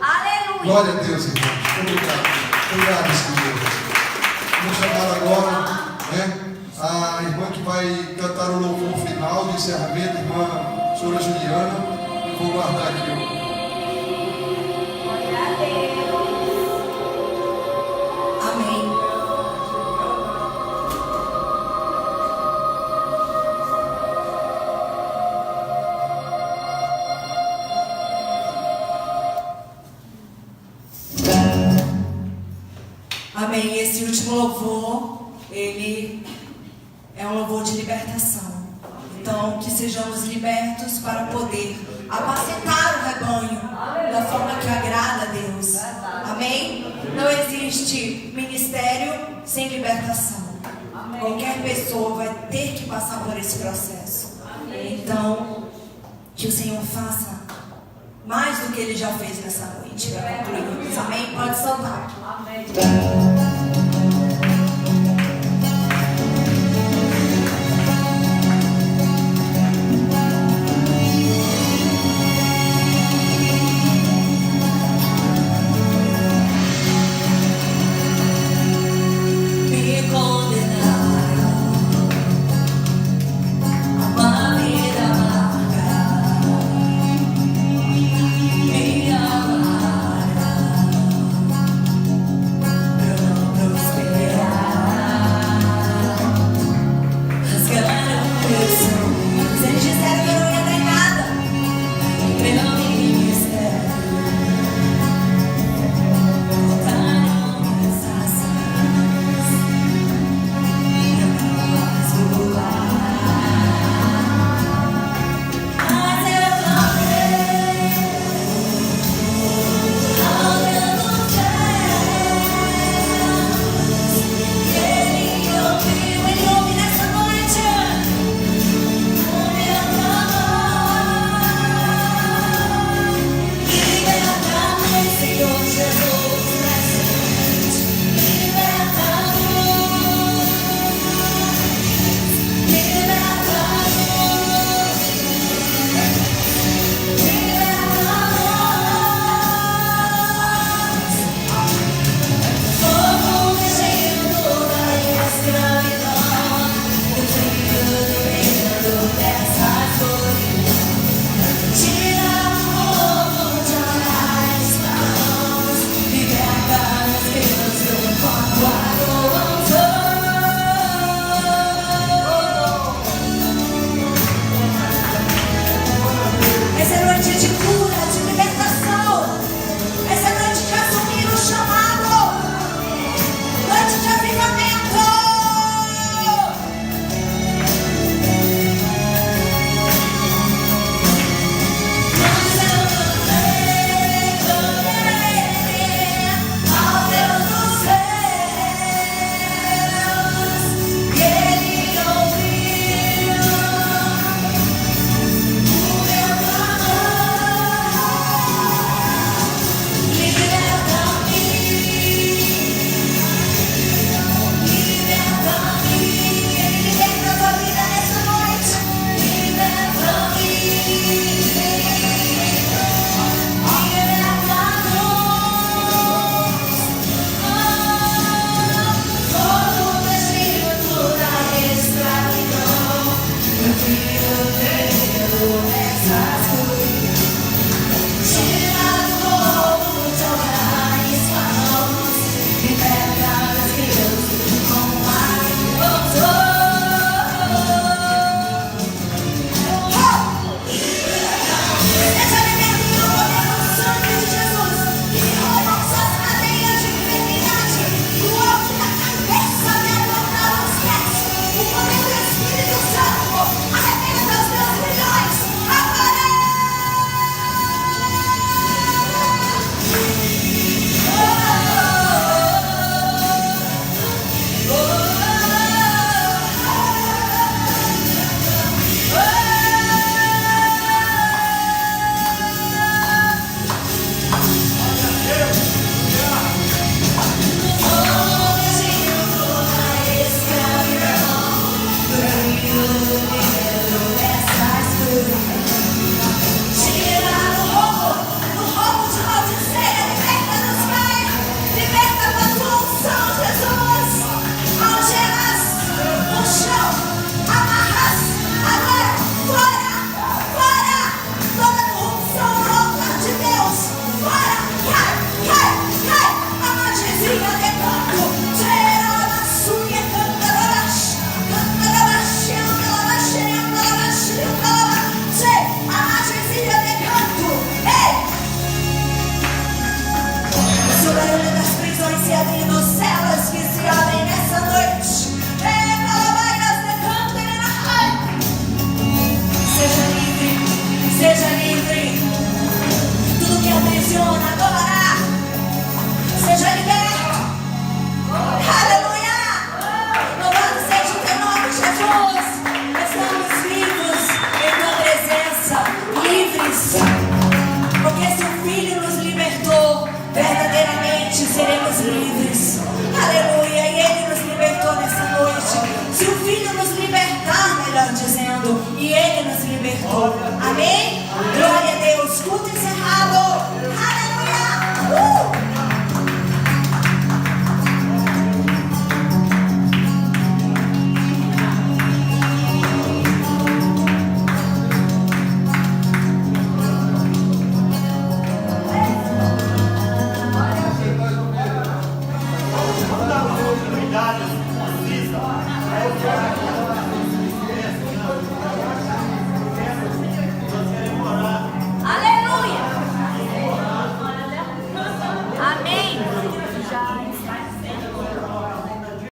Speaker 7: Aleluia.
Speaker 6: Glória a Deus, irmãos. Obrigado. Obrigado, Senhor. Vamos chamar agora, né, a irmã que vai cantar o louvor final de encerramento, a irmã Sora Juliana. Eu vou guardar aqui, ó.
Speaker 2: Amém. Amém. Esse último louvor, ele é um louvor de libertação. Então, que sejamos libertos para poder apacentar o rebanho da forma que agrada a Deus. Amém? Não existe ministério sem libertação. Qualquer pessoa vai ter que passar por esse processo. Então, que o Senhor faça mais do que Ele já fez nessa noite para concluirmos. Amém? Pode soltar. Me condenaram a uma vida amarga, me amaram, eu não barulho das prisões se abrindo, celas que se abrem nessa noite. Seja livre, seja livre. Tudo que aprisiona agora, seja liberto. Aleluia! Louvado seja o teu nome, Jesus. Estamos vivos em tua presença, livres. Porque se o Filho nos libertou, verdadeiramente seremos livres. Aleluia! E Ele nos libertou nessa noite. Se o Filho nos libertar, melhor dizendo, e Ele nos libertou. Amém? Glória a Deus. Culto encerrado.